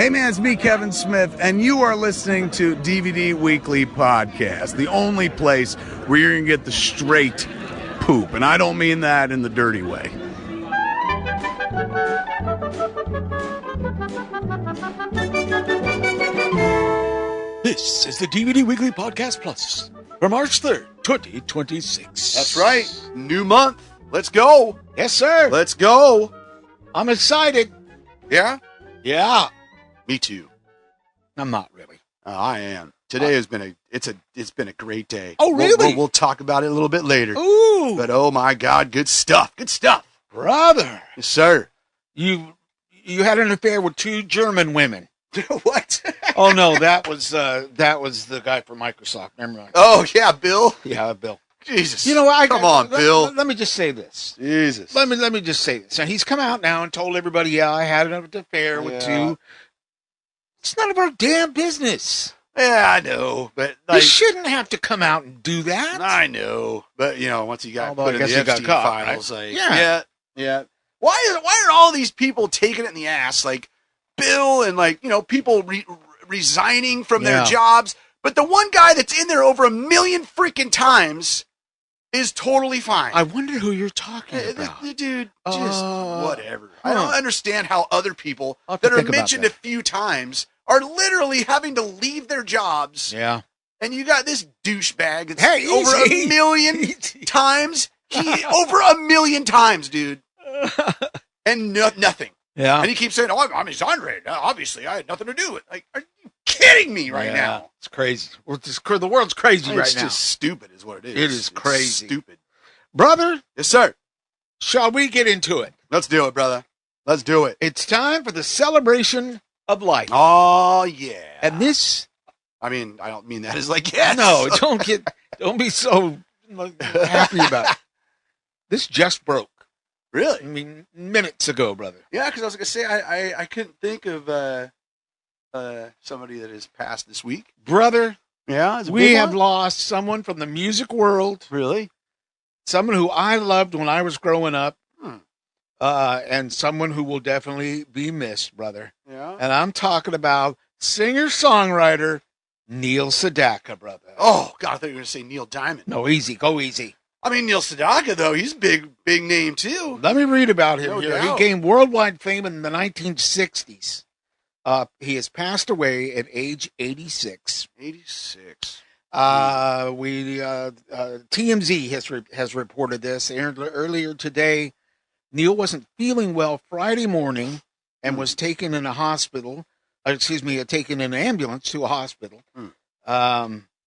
Hey man, it's me, Kevin Smith, and you are listening to DVD Weekly Podcast, the only place where you're going to get the straight poop. And I don't mean that in the dirty way. This is the DVD Weekly Podcast Plus for March 3rd, 2026. That's right. New month. Let's go. Yes, sir. Let's go. I'm excited. Yeah? Yeah. Me too. I'm not really. I am. Today has been it's been a great day. Oh, really? We'll talk about it a little bit later. Ooh. But oh my God, good stuff. Good stuff. Brother. Yes, sir. You had an affair with two German women. What? Oh no, that was the guy from Microsoft. Never mind. Oh yeah, Bill. Yeah, Bill. Jesus. You know, come on, Bill. Let me just say this. Jesus. Let me just say this. And he's come out now and told everybody, yeah, I had an affair with two. It's none of our damn business. Yeah, I know, but You shouldn't have to come out and do that. I know, but once you got Although put I in guess the you got Epstein caught, files, right? Yeah. Why are all these people taking it in the ass, like Bill and people resigning from their jobs, but the one guy that's in there over 1 million freaking times is totally fine. I wonder who you're talking about. The dude, just whatever. Huh. I don't understand how other people that are mentioned a few times are literally having to leave their jobs. Yeah. And you got this douchebag that's Hey, over easy. 1 million times. Over 1 million times, dude. And nothing. Yeah. And he keeps saying, "Oh, I'm exonerated. Obviously, I had nothing to do with it." Like, are you kidding me right now? It's crazy. The world's crazy right now. It's just stupid is what it is. It is crazy. It's stupid. Brother, Yes, sir. shall we get into it? Let's do it, brother. Let's do it. It's time for the celebration of life. Oh, yeah. And this... I mean, I don't mean that as like, yes. No, don't be so happy about it. This just broke. Really? I mean, minutes ago, brother. Yeah, because I was going to say, I couldn't think of somebody that has passed this week. Brother, Yeah, we have lost someone from the music world. Really? Someone who I loved when I was growing up. Hmm. And someone who will definitely be missed, brother. Yeah. And I'm talking about singer-songwriter Neil Sedaka, brother. Oh, God, I thought you were going to say Neil Diamond. No, easy. Go easy. I mean, Neil Sedaka, though, he's big name, too. Let me read about him No here. doubt. He gained worldwide fame in the 1960s. He has passed away at age 86. 86. TMZ has reported this. Earlier today, Neil wasn't feeling well Friday morning and was taken in a hospital. Taken in an ambulance to a hospital.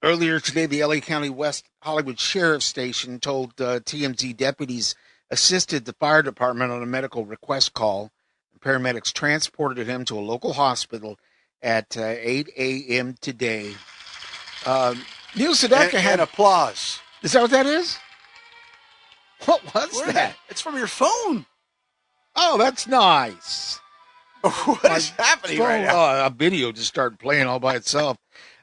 Earlier today, the LA County West Hollywood Sheriff's Station told TMZ deputies assisted the fire department on a medical request call. Paramedics transported him to a local hospital at 8 a.m. today. Neil Sedaka had applause. Is that what that is? What was Where that? It's from your phone. Oh, that's nice. What is happening right now? A video just started playing all by itself.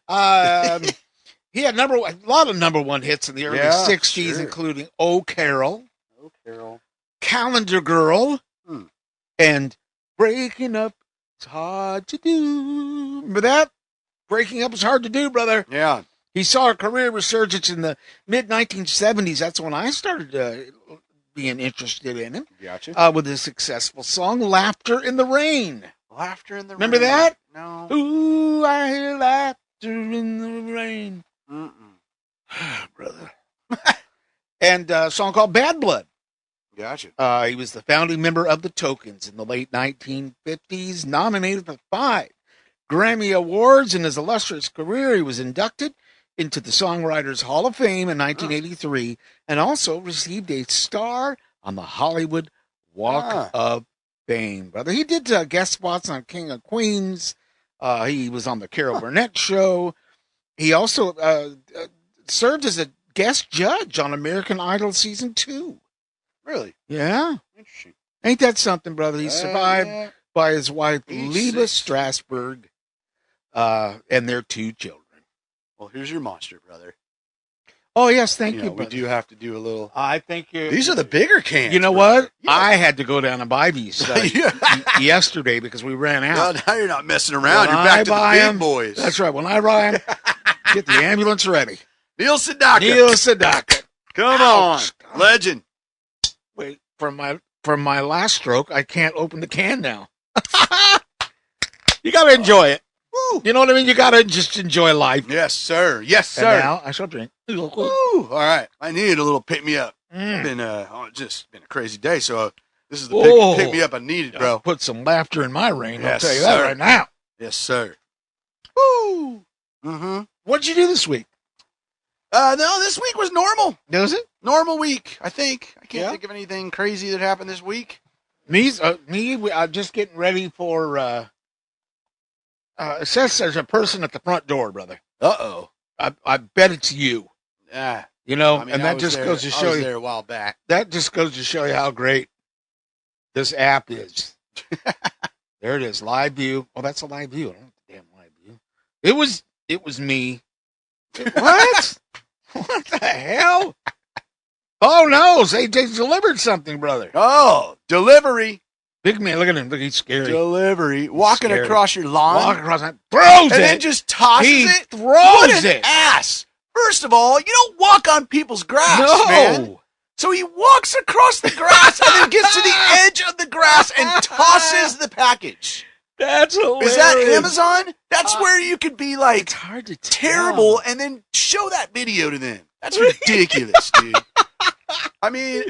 He had a lot of number one hits in the early 60s, sure. including Oh Carol, Oh, Carol. Calendar Girl, Hmm. and Breaking Up It's Hard to Do. Remember that? Breaking Up is hard to do, brother. Yeah. He saw a career resurgence in the mid-1970s. That's when I started being interested in him. Gotcha. With his successful song, Laughter in the Rain. Laughter in the Rain. Remember that? No. Ooh, I hear laughter in the rain. Brother. And a song called Bad Blood. Gotcha. He was the founding member of the Tokens in the late 1950s, nominated for 5 Grammy Awards in his illustrious career. He was inducted into the Songwriters Hall of Fame in 1983 and also received a star on the Hollywood Walk of Fame. Brother, he did guest spots on King of Queens. He was on the Carol Burnett Show. He also served as a guest judge on American Idol Season 2. Really? Yeah. Interesting. Ain't that something, brother? He survived by his wife, 86. Leba Strasberg, and their 2 children. Well, here's your monster, brother. Oh, yes, thank You you. know, we do have to do a little. I think you. These are the bigger cans. You know bro. what? Yeah. I had to go down and buy these yesterday because we ran out. Well, now you're not messing around. When You're back I to the buy big 'em- boys. That's right. When I buy them, get the ambulance ready. Neil Sedaka. Neil Sedaka. Come Ouch. on. Legend. Wait, from my last stroke, I can't open the can now. You got to enjoy it. Woo. You know what I mean? You got to just enjoy life. Yes, sir. Yes, And sir. now I shall drink. Woo. All right. I needed a little pick me up. Mm. Just been a crazy day. So this is the Whoa. pick me up I needed, bro. Put some laughter in my reign. Yes, I'll tell you that sir. right now. Yes, sir. Woo. Mm-hmm. What'd you do this week? No, this week was normal. Does it? Normal week, I think. I can't Yeah. think of anything crazy that happened this week. I'm just getting ready for. It says there's a person at the front door, brother. Uh-oh. I bet it's you. Ah, You know, I mean, and I that was just there- goes to I show was you. there a while back. That just goes to show you how great this app is. There it is, live view. Oh, that's a live view. I don't want the damn live view. It was me. What? What the hell? Oh no! They delivered something, brother. Oh, delivery. Big man, look at him. Look, he's scary. Delivery. Walking Scary. across your lawn. Walk across that, throws and it. then just tosses He it. throws What an it. ass. First of all, you don't walk on people's grass, No. man. So he walks across the grass and then gets to the edge of the grass and tosses the package. That's hilarious. Is that Amazon? That's where you could be like It's hard to tell. terrible and then show that video to them. That's ridiculous, dude. I mean,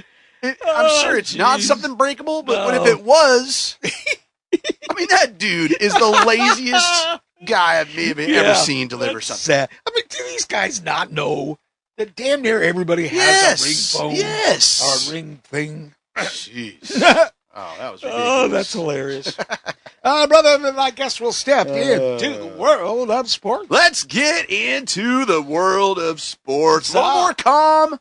I'm sure it's not jeez. something breakable, but what if No. it was? I mean, that dude is the laziest guy I've maybe ever seen deliver That's something. sad. I mean, do these guys not know that damn near everybody has Yes, a ring phone yes. or a ring thing? Jeez. Oh, that was ridiculous. Oh, that's hilarious. Brother, then I guess we'll step into the world of sports. Let's get into the world of sports. A little Stop. more calm.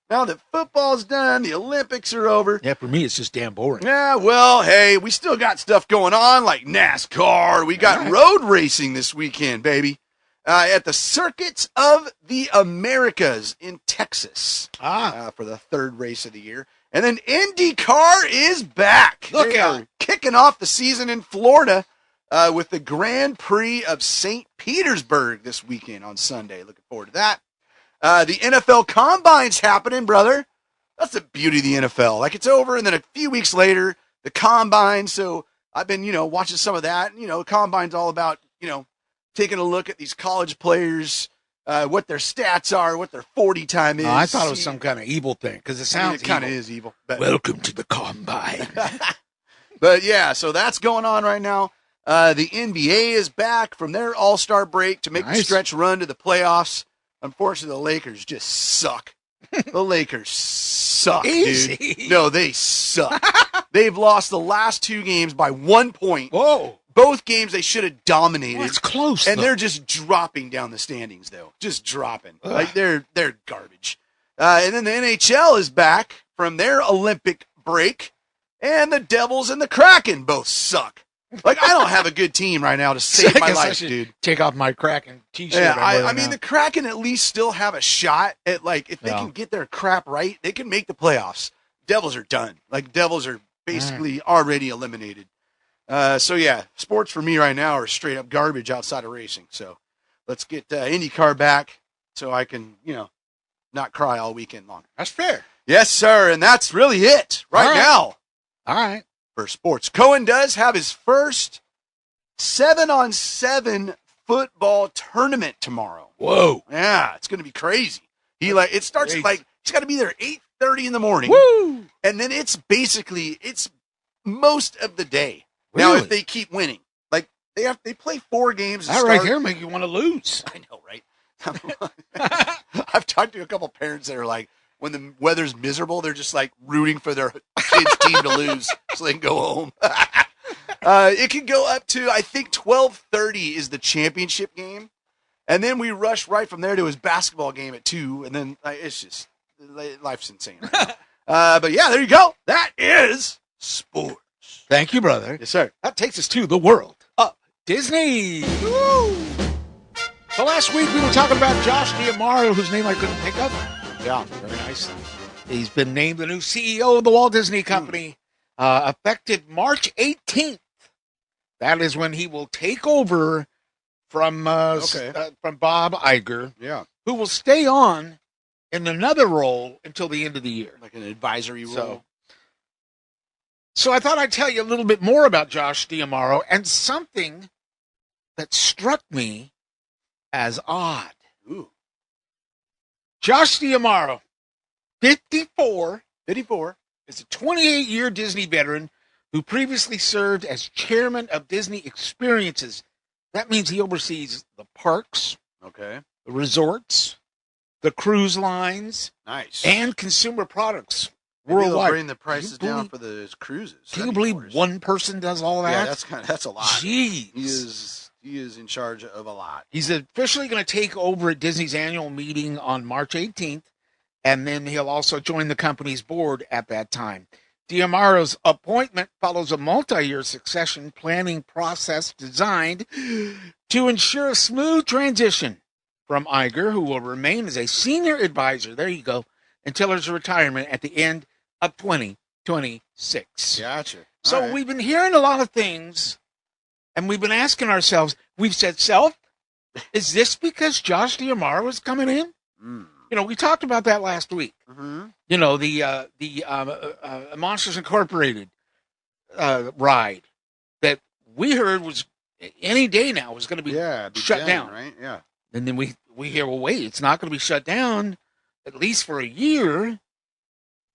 Now that football's done, the Olympics are over. Yeah, for me, it's just damn boring. Yeah, well, hey, we still got stuff going on like NASCAR. We got road racing this weekend, baby, at the Circuits of the Americas in Texas for the third race of the year. And then IndyCar is back. Look They out. are kicking off the season in Florida with the Grand Prix of St. Petersburg this weekend on Sunday. Looking forward to that. The NFL Combine's happening, brother. That's the beauty of the NFL. Like, it's over, and then a few weeks later, the Combine. So I've been, watching some of that. And, Combine's all about, taking a look at these college players, what their stats are, what their 40 time is. Oh, I thought it was some kind of evil thing because it I mean, sounds it kind of evil. is evil. But, Welcome to the Combine. but yeah, so that's going on right now. The NBA is back from their all-star break to make the Nice. stretch run to the playoffs. Unfortunately, the Lakers just suck. The Lakers suck, Easy. dude. No, they suck. They've lost the last 2 games by 1 point. Whoa. Both games they should have dominated. Well, it's close, And though. they're just dropping down the standings, though. Just dropping. Ugh. Like they're garbage. And then the NHL is back from their Olympic break, and the Devils and the Kraken both suck. Like, I don't have a good team right now to save I my guess I life, should dude. Take off my Kraken t-shirt. Yeah, I'm I wearing mean, now. the Kraken at least still have a shot at, like, if they Yeah. can get their crap right, they can make the playoffs. Devils are done. Like, Devils are basically already eliminated. So, yeah, sports for me right now are straight up garbage outside of racing. So let's get IndyCar back so I can, not cry all weekend long. That's fair. Yes, sir. And that's really it All right. now All right. for sports. Cohen does have his first 7-on-7 football tournament tomorrow. Whoa. Yeah, it's going to be crazy. It starts at Crazy. he's got to be there 8:30 in the morning. Woo. And then it's most of the day. Now, Really? if they keep winning, like they play 4 games. to That right start. there make you want to lose. I know, right? I've talked to a couple parents that are like, when the weather's miserable, they're just like rooting for their kids' team to lose so they can go home. It can go up to, I think, 12:30 is the championship game, and then we rush right from there to his basketball game at 2, and then it's just life's insane. Right now. But yeah, there you go. That is sports. Thank you, brother. Yes, sir. That takes us to the world of Disney. So last week we were talking about Josh D'Amaro, whose name I couldn't pick up. Yeah. Very nice. He's been named the new CEO of the Walt Disney Company, effective March 18th. That is when he will take over from Bob Iger, Yeah. who will stay on in another role until the end of the year. Like an advisory role. So I thought I'd tell you a little bit more about Josh D'Amaro and something that struck me as odd. Ooh. Josh D'Amaro, 54, 54. is a 28-year Disney veteran who previously served as chairman of Disney Experiences. That means he oversees the parks, Okay. the resorts, the cruise lines, Nice. and consumer products Maybe they'll worldwide. bring the prices Can you down believe- for the cruises. Can you That'd be believe glorious. one person does all that? Yeah, that's a lot. Jeez. He is in charge of a lot. He's officially going to take over at Disney's annual meeting on March 18th, and then he'll also join the company's board at that time. D'Amaro's appointment follows a multi-year succession planning process designed to ensure a smooth transition from Iger, who will remain as a senior advisor, there you go, until his retirement at the end of 2026. Gotcha. So All right. we've been hearing a lot of things, and we've been asking ourselves, we've said, is this because Josh D'Amaro is coming in? Mm. You know, we talked about that last week. Mm-hmm. You know, the Monsters Incorporated ride that we heard was any day now was going to be shut Jen, down. right? Yeah. And then we hear, well, wait, it's not going to be shut down at least for a year.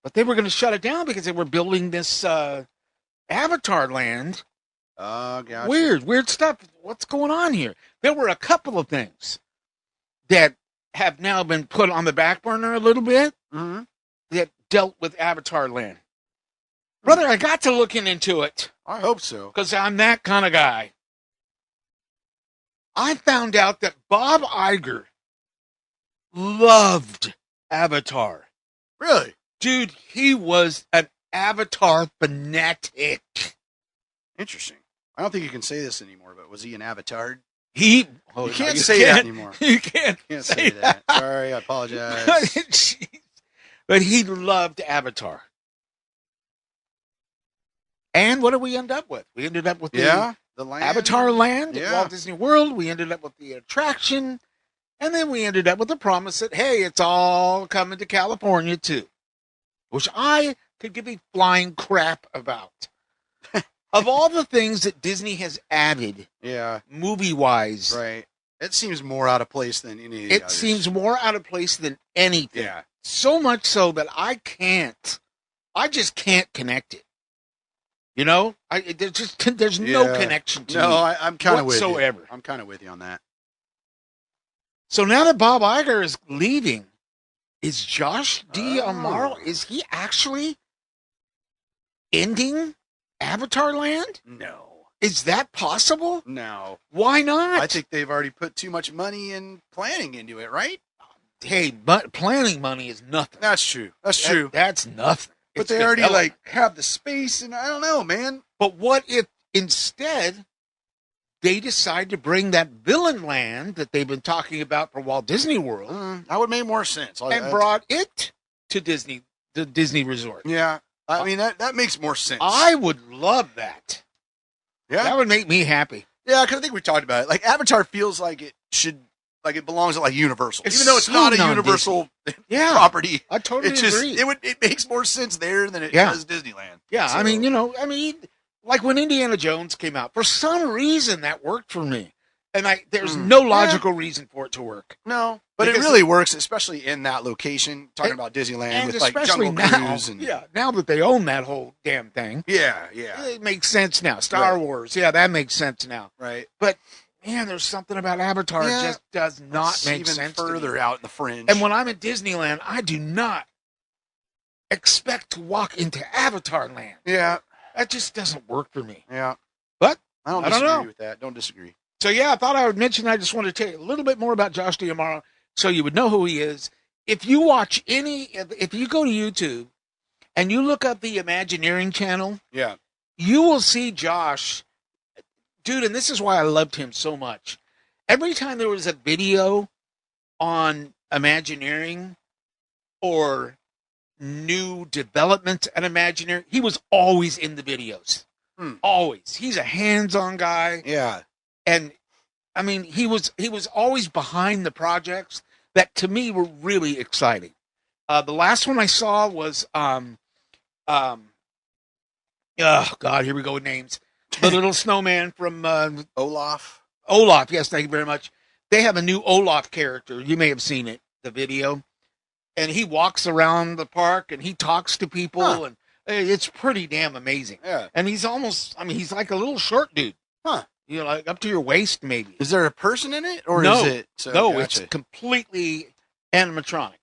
But they were going to shut it down because they were building this Avatar land. Gotcha. Weird stuff. What's going on here? There were a couple of things that have now been put on the back burner a little bit Mm-hmm. that dealt with Avatar land. Brother, I got to looking into it I hope so. because I'm that kind of guy. I found out that Bob Iger loved Avatar. Really? Dude, he was an Avatar fanatic. Interesting. I don't think you can say this anymore, but was he an avatar? You You can't say that anymore. You can't Say that. Sorry, I apologize. Jeez. But he loved Avatar. And what did we end up with? We ended up with The the land. Avatar land at Yeah. Walt Disney World. We ended up with the attraction. And then we ended up with the promise that, hey, it's all coming to California too. Which I could give a flying crap about. Of all the things that Disney has added, Yeah. movie-wise, Right. It seems more out of place than any of the it others. seems more out of place than anything. Yeah. So much so that I just can't connect it. You know, there's no Yeah. connection to No, me I'm kind of with you. whatsoever. I'm kind of with you on that. So now that Bob Iger is leaving, is Josh D'Amaro, Oh. is he actually ending Avatar Land? No. Is that possible? No. Why not? I think they've already put too much money and planning into it, right? Hey, but planning money is nothing. That's true. That's true. That's nothing. But It's they already development. have the space, and I don't know, man. But what if instead they decide to bring that villain land that they've been talking about for Walt Disney World That would make more sense. and brought it to Disney, the Disney Resort? Yeah, I mean that makes more sense. I would love that. yeah, That would make me happy. yeah, because I think we talked about it. Like Avatar feels like it should, like it belongs at like Universal, It's even though it's so not a non-Disney. Universal Yeah, property. I totally It just agree. it makes more sense there than it Yeah. does Disneyland. Yeah, So- I mean, like when Indiana Jones came out, for some reason that worked for me. And there's no logical reason for it to work. No, but it Because really works, especially in that location. Talking And- about Disneyland And with like especially Jungle now, Cruise and now that they own that whole damn thing, yeah, it makes sense now. Star Right. Wars, yeah, that makes sense now. right. Man, there's something about Avatar Yeah. just does not It's make even sense to me. further out in the fringe. And when I'm at Disneyland, I do not expect to walk into Avatar Land. yeah, That just doesn't work for me. yeah, But I don't I don't disagree know. with that. Don't disagree. So yeah, I thought I would mention. I just wanted to tell you a little bit more about Josh D'Amaro, so you would know who he is. If you watch if you go to YouTube and you look up the Imagineering channel, Yeah, you will see Josh, dude. And this is why I loved him so much. every time there was a video on Imagineering or new developments at Imagineering, he was always in the videos. Always. He's a hands-on guy. Yeah. And I mean, he was always behind the projects that to me were really exciting. The last one I saw was oh God, here we go with names. The little snowman from Olaf. Olaf. Yes, thank you very much. They have a new Olaf character. You may have seen it, the video, and he walks around the park and he talks to people, and it's pretty damn amazing. Yeah. And he's almost, I mean, he's like a little short dude. Huh. You know, like up to your waist, maybe. Is there a person in it, or No. is it? So, No, gotcha. it's completely animatronic.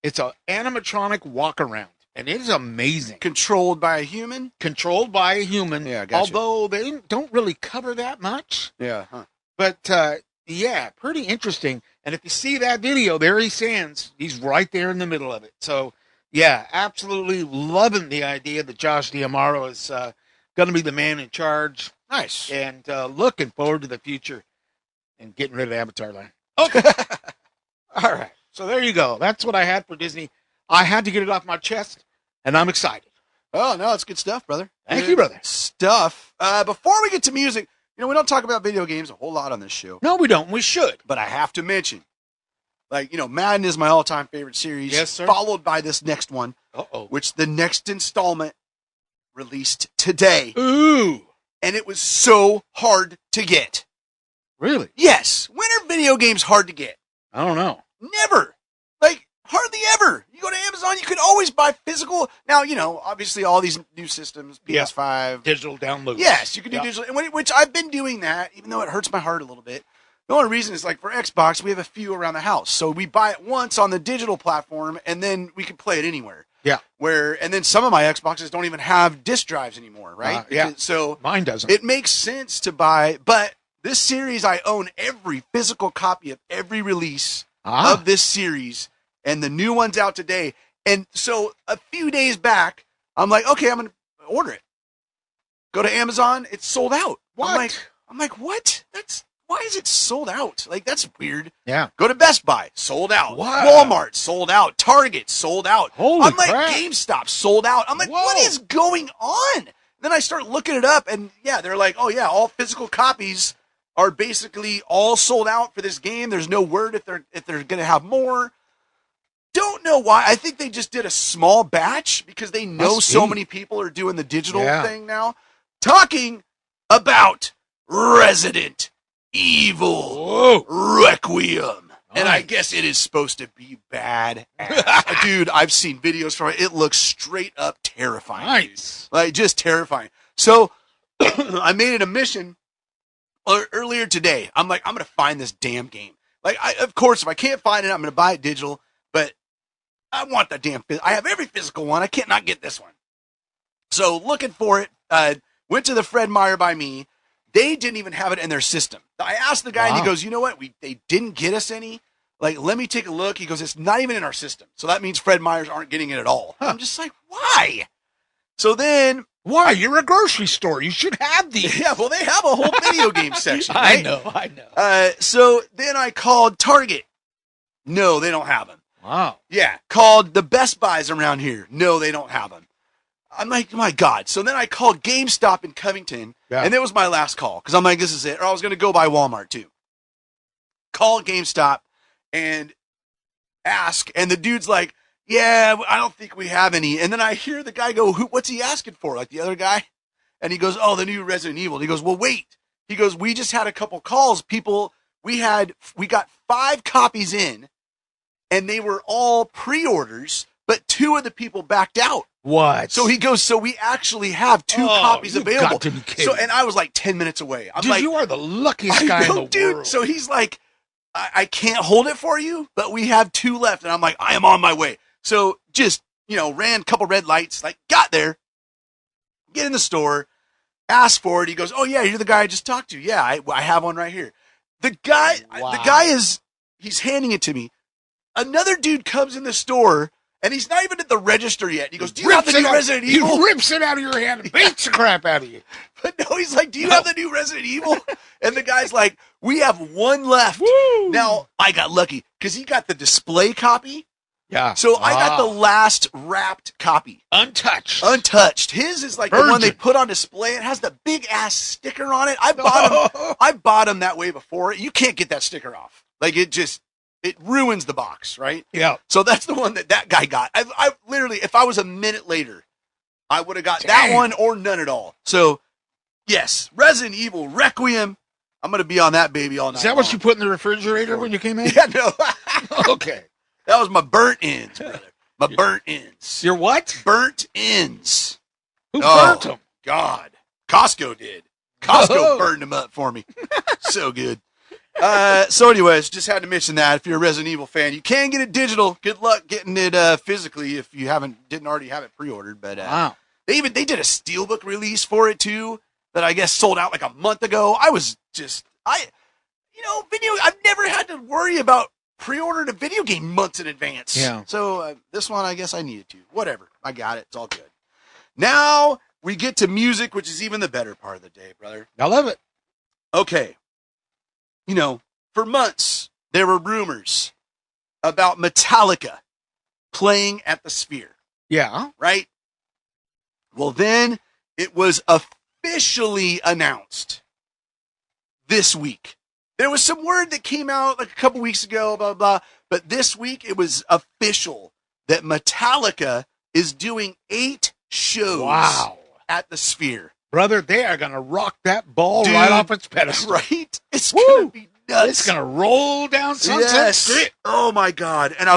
It's an animatronic walk around, and it is amazing. Controlled by a human. Controlled by a human, Yeah, gotcha. although they don't really cover that much. Yeah. Huh. But yeah, pretty interesting. And if you see that video, there he stands. He's right there in the middle of it. So yeah, absolutely loving the idea that Josh D'Amaro is going to be the man in charge. Nice. And looking forward to the future and getting rid of Avatar Land. Okay. All right. So there you go. That's what I had for Disney. I had to get it off my chest, and I'm excited. Oh, no, it's good stuff, brother. Thank Good you, brother. Stuff. Before we get to music, you know, we don't talk about video games a whole lot on this show, No, we don't. We should. but I have to mention, like, you know, Madden is my all-time favorite series. Yes, sir. Followed by this next one, Uh-oh. which the next installment released today, Ooh. and it was so hard to get. Really? Yes. When are video games hard to get? I don't know. Never. Like, hardly ever. You go to Amazon, you can always buy physical. Now, you know, obviously all these new systems, Yeah. PS5. Digital downloads. Yes, you can do Yeah. digital, which I've been doing that, even though it hurts my heart a little bit. The only reason is, like, for Xbox, we have a few around the house. So we buy it once on the digital platform, and then we can play it anywhere. Yeah. And then some of my Xboxes don't even have disc drives anymore, right? Yeah. So Mine doesn't. it makes sense to buy, but this series, I own every physical copy of every release of this series, and the new one's out today. And so a few days back, I'm like, okay, I'm going to order it. Go to Amazon, it's sold out. What? I'm like, what? Why is it sold out? Like, that's weird. Yeah. Go to Best Buy, sold out. Wow. Walmart, sold out. Target, sold out. Holy I'm like, crap. GameStop, sold out. I'm like, Whoa. what is going on? Then I start looking it up, and yeah, they're like, oh yeah, all physical copies are basically all sold out for this game. There's no word if they're going to have more. Don't know why. I think they just did a small batch because they know Must so be. many people are doing the digital Yeah. thing now. Talking about Resident Evil Whoa. Requiem. And I Nice. guess it is supposed to be bad. Dude, I've seen videos from it. It looks straight up terrifying. dude. Nice. Like, just terrifying. So I made it a mission earlier today. I'm like, I'm going to find this damn game. Like, of course, if I can't find it, I'm going to buy it digital. But I want that damn I have every physical one. I can't not get this one. So looking for it, went to the Fred Meyer by me. They didn't even have it in their system. I asked the guy, and he Wow. goes, you know what? They didn't get us any. Like, let me take a look. He goes, it's not even in our system. So that means Fred Meyers aren't getting it at all. I'm just like, why? So then, Why? You're a grocery store. You should have these. yeah, well, they have a whole video game section. I Right? know. So then I called Target. No, they don't have them. Wow. Yeah, called the Best Buys around here. No, they don't have them. I'm like, my God. So then I called GameStop in Covington, Yeah. and it was my last call because I'm like, this is it. Or I was going to go by Walmart too. Call GameStop and ask, and the dude's like, yeah, I don't think we have any. And then I hear the guy go, what's he asking for? Like the other guy? And he goes, oh, the new Resident Evil. He goes, well, wait. He goes, we just had a couple calls. We got 5 copies in, and they were all pre-orders, but 2 of the people backed out. What? So he goes, so we actually have 2 copies you've available. got to be kidding. So, and I was like 10 minutes away. I'm Dude, like, you are the luckiest I guy know, in the dude. world. So he's like, I can't hold it for you, but we have 2 left. And I'm like, I am on my way. So just, ran a couple red lights, like got there, get in the store, ask for it. He goes, oh yeah, you're the guy I just talked to. Yeah, I have one right here. The guy Wow. he's handing it to me. Another dude comes in the store and he's not even at the register yet. He goes, "Do you have the new Resident Evil?" He rips it out of your hand and beats the crap out of you. But no, he's like, "Do you have the new Resident Evil?" And the guy's like, "We have one left." Woo! Now, I got lucky because he got the display copy. Yeah. So I got the last wrapped copy. untouched. Untouched. His is like the one they put on display. It has the big ass sticker on it. I bought him that way before. You can't get that sticker off. Like it ruins the box, right? Yeah. So that's the one that guy got. I literally, if I was a minute later, I would have got that one or none at all. So yes, Resident Evil Requiem. I'm going to be on that baby all night. Is that what you put in the refrigerator when you came in? Yeah, no. Okay. That was my burnt ends, brother. My burnt ends. Your what? Burnt ends. Who burnt them? God. Costco did. Costco burned them up for me. So good. So anyways, just had to mention that if you're a Resident Evil fan, you can get it digital. Good luck getting it physically if you didn't already have it pre-ordered. But Wow. they did a steelbook release for it too that I guess sold out like a month ago. I've never had to worry about pre-ordering a video game months in advance. Yeah. So this one, I guess I needed to. Whatever. I got it. It's all good. Now we get to music, which is even the better part of the day, brother. I love it. Okay. For months, there were rumors about Metallica playing at the Sphere, Yeah. right? Well, then it was officially announced this week. There was some word that came out like a couple weeks ago, blah, blah, blah. But this week it was official that Metallica is doing 8 shows at the Sphere. Brother, they are going to rock that ball Dude, right off its pedestal. Right? It's going to be nuts. It's going to roll down Sunset Street. Oh, my God. And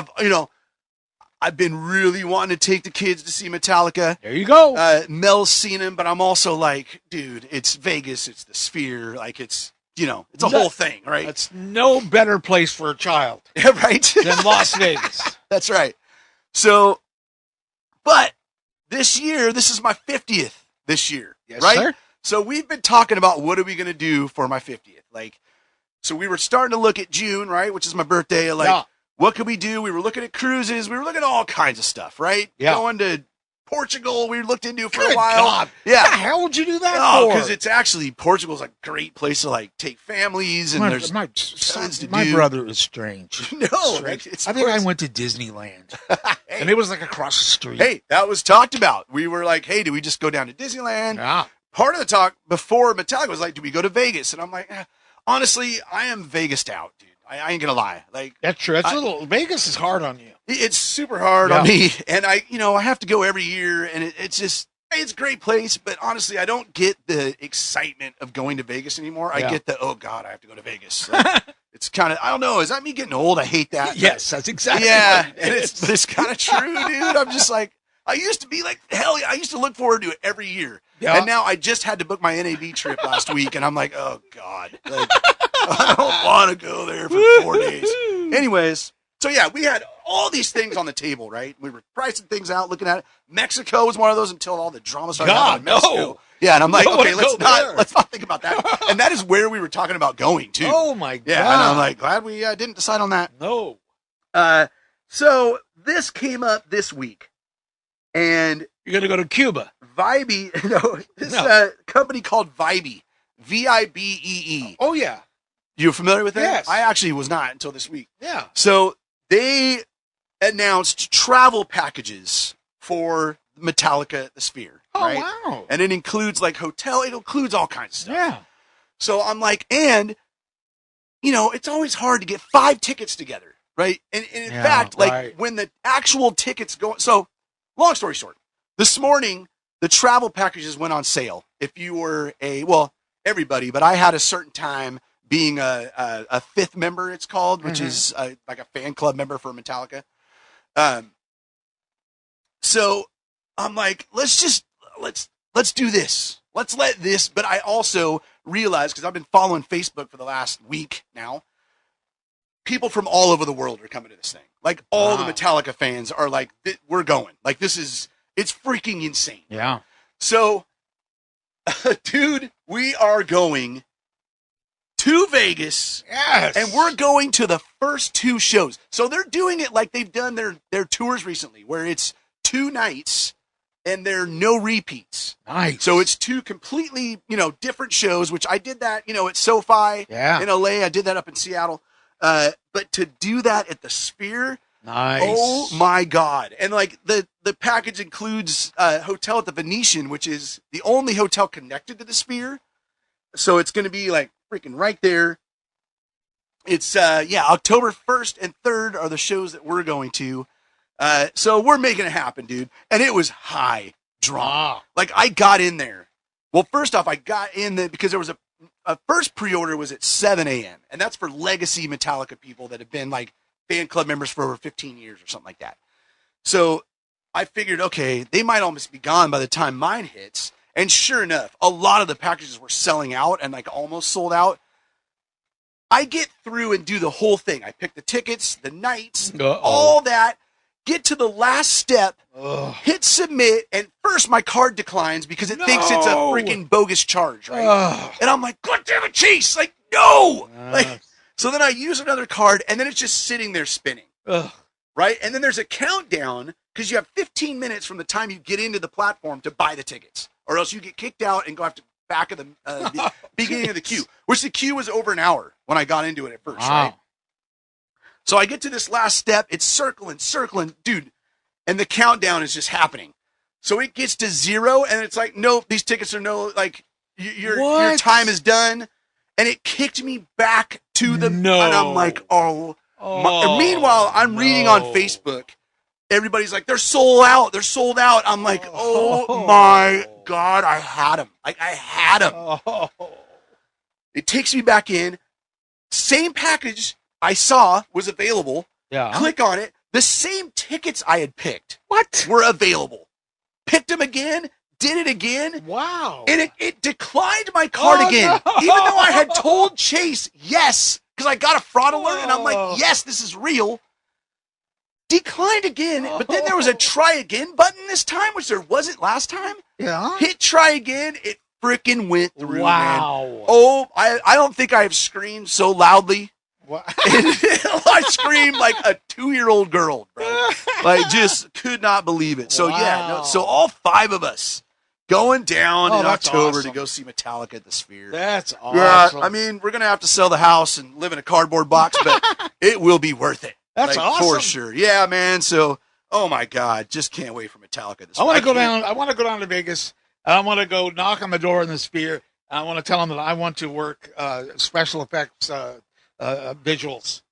I've been really wanting to take the kids to see Metallica. There you go. Mel's seen him, but I'm also like, dude, it's Vegas. It's the Sphere. Like, it's a whole thing, right? That's no better place for a child Yeah, right. than Las Vegas. That's right. So, but this year, this is my 50th this year, Yes, right? sir. So we've been talking about what are we going to do for my 50th? Like, so we were starting to look at June, right? Which is my birthday. Like, what could we do? We were looking at cruises. We were looking at all kinds of stuff, right? Yeah. Going to Portugal, we looked into for Good a while. God. Yeah. What the hell would you do that Oh, for? because it's actually, Portugal's a great place to like take families and there's tons to my do. brother is strange. No, Strange. it's I think I went to Disneyland, and it was like across the street. Hey, that was talked about. We were like, hey, do we just go down to Disneyland? Yeah. Part of the talk before Metallica was like, do we go to Vegas? And I'm like, honestly, I am Vegased out, dude. I ain't gonna lie. Like, That's true. Vegas is hard on you. it's super hard on me, and I have to go every year, and it's just, it's a great place, but honestly, I don't get the excitement of going to Vegas anymore. I get the, oh God, I have to go to Vegas. Like, it's kind of, I don't know, is that me getting old? I hate that. Yes, that's exactly Yeah, what and it's kind of true, dude. I'm just like, I used to be like, hell yeah, I used to look forward to it every year. Yeah. And now I just had to book my NAB trip last week, and I'm like, oh God, like, I don't want to go there for 4 days. Anyways, so yeah, we had all these things on the table, right? We were pricing things out, looking at it. Mexico was one of those until all the drama started happening in Mexico. No. Yeah, and I'm like, Don't okay, wanna go let's not think about that. And that is where we were talking about going too. Oh my God. Yeah, and I'm like, glad we didn't decide on that. No. So this came up this week, and You're going to go to Cuba. Vibee, this company called Vibee, Vibee. Oh, yeah. You familiar with that? Yes. I actually was not until this week. Yeah. So they announced travel packages for Metallica at the Sphere. Oh, right? wow. And it includes like hotel, it includes all kinds of stuff. Yeah. So I'm like, and it's always hard to get 5 tickets together, right? And in fact, like when the actual tickets go, so long story short, this morning the travel packages went on sale. If you were everybody, but I had a certain time being a 5th member, it's called, which is like a fan club member for Metallica. So I'm like, let's do this. Let's let this, but I also realized, because I've been following Facebook for the last week now, people from all over the world are coming to this thing. Like all the Metallica fans are like, we're going. Like it's freaking insane. Yeah. So, dude, we are going to Vegas. Yes. And we're going to the first 2 shows. So they're doing it like they've done their tours recently, where it's 2 nights and there are no repeats. Nice. So it's 2 completely, different shows, which I did that, at SoFi in LA. I did that up in Seattle. But to do that at the Sphere, nice. Oh my God. And like the package includes a hotel at the Venetian, which is the only hotel connected to the Sphere. So it's going to be like freaking right there. It's October 1st and 3rd are the shows that we're going to. So we're making it happen, dude. And it was high drama. Wow. Like I got in there. Well, first off, I got in there because there was a first pre-order was at 7 a.m. And that's for legacy Metallica people that have been like fan club members for over 15 years or something like that. So I figured, okay, they might almost be gone by the time mine hits. And sure enough, a lot of the packages were selling out and like almost sold out. I get through and do the whole thing. I pick the tickets, the nights, all that, get to the last step, hit submit, and first my card declines because it thinks it's a freaking bogus charge, right? And I'm like, God damn it, Chase! Like, no! So then I use another card, and then it's just sitting there spinning, right? And then there's a countdown because you have 15 minutes from the time you get into the platform to buy the tickets, or else you get kicked out and go after back of the beginning of the queue, which the queue was over an hour when I got into it at first, right? So I get to this last step, it's circling, dude, and the countdown is just happening. So it gets to 0, and it's like, nope, these tickets are your time is done, and it kicked me back to the, and I'm like, and meanwhile, I'm reading on Facebook, everybody's like, they're sold out. I'm like, oh my God, I had them. I had them. It takes me back in. Same package I saw was available. Yeah. Click on it. The same tickets I had picked were available. Picked them again. Did it again. Wow. And it declined my card again. No. Even though I had told Chase yes, because I got a fraud alert and I'm like, yes, this is real. Declined again, but then there was a try again button this time, which there wasn't last time. Yeah. Hit try again. It freaking went through, wow. Man. Oh, I don't think I've screamed so loudly. I screamed like a 2-year-old girl, bro. Like, just could not believe it. So, so all 5 of us going down in October to go see Metallica at the Sphere. That's awesome. Yeah, I mean, we're going to have to sell the house and live in a cardboard box, but it will be worth it. That's awesome. For sure. Yeah, man. So, oh my God, just can't wait for Metallica this I want to go down. I want to go down to Vegas. And I want to go knock on the door in the Sphere. And I want to tell them that I want to work special effects visuals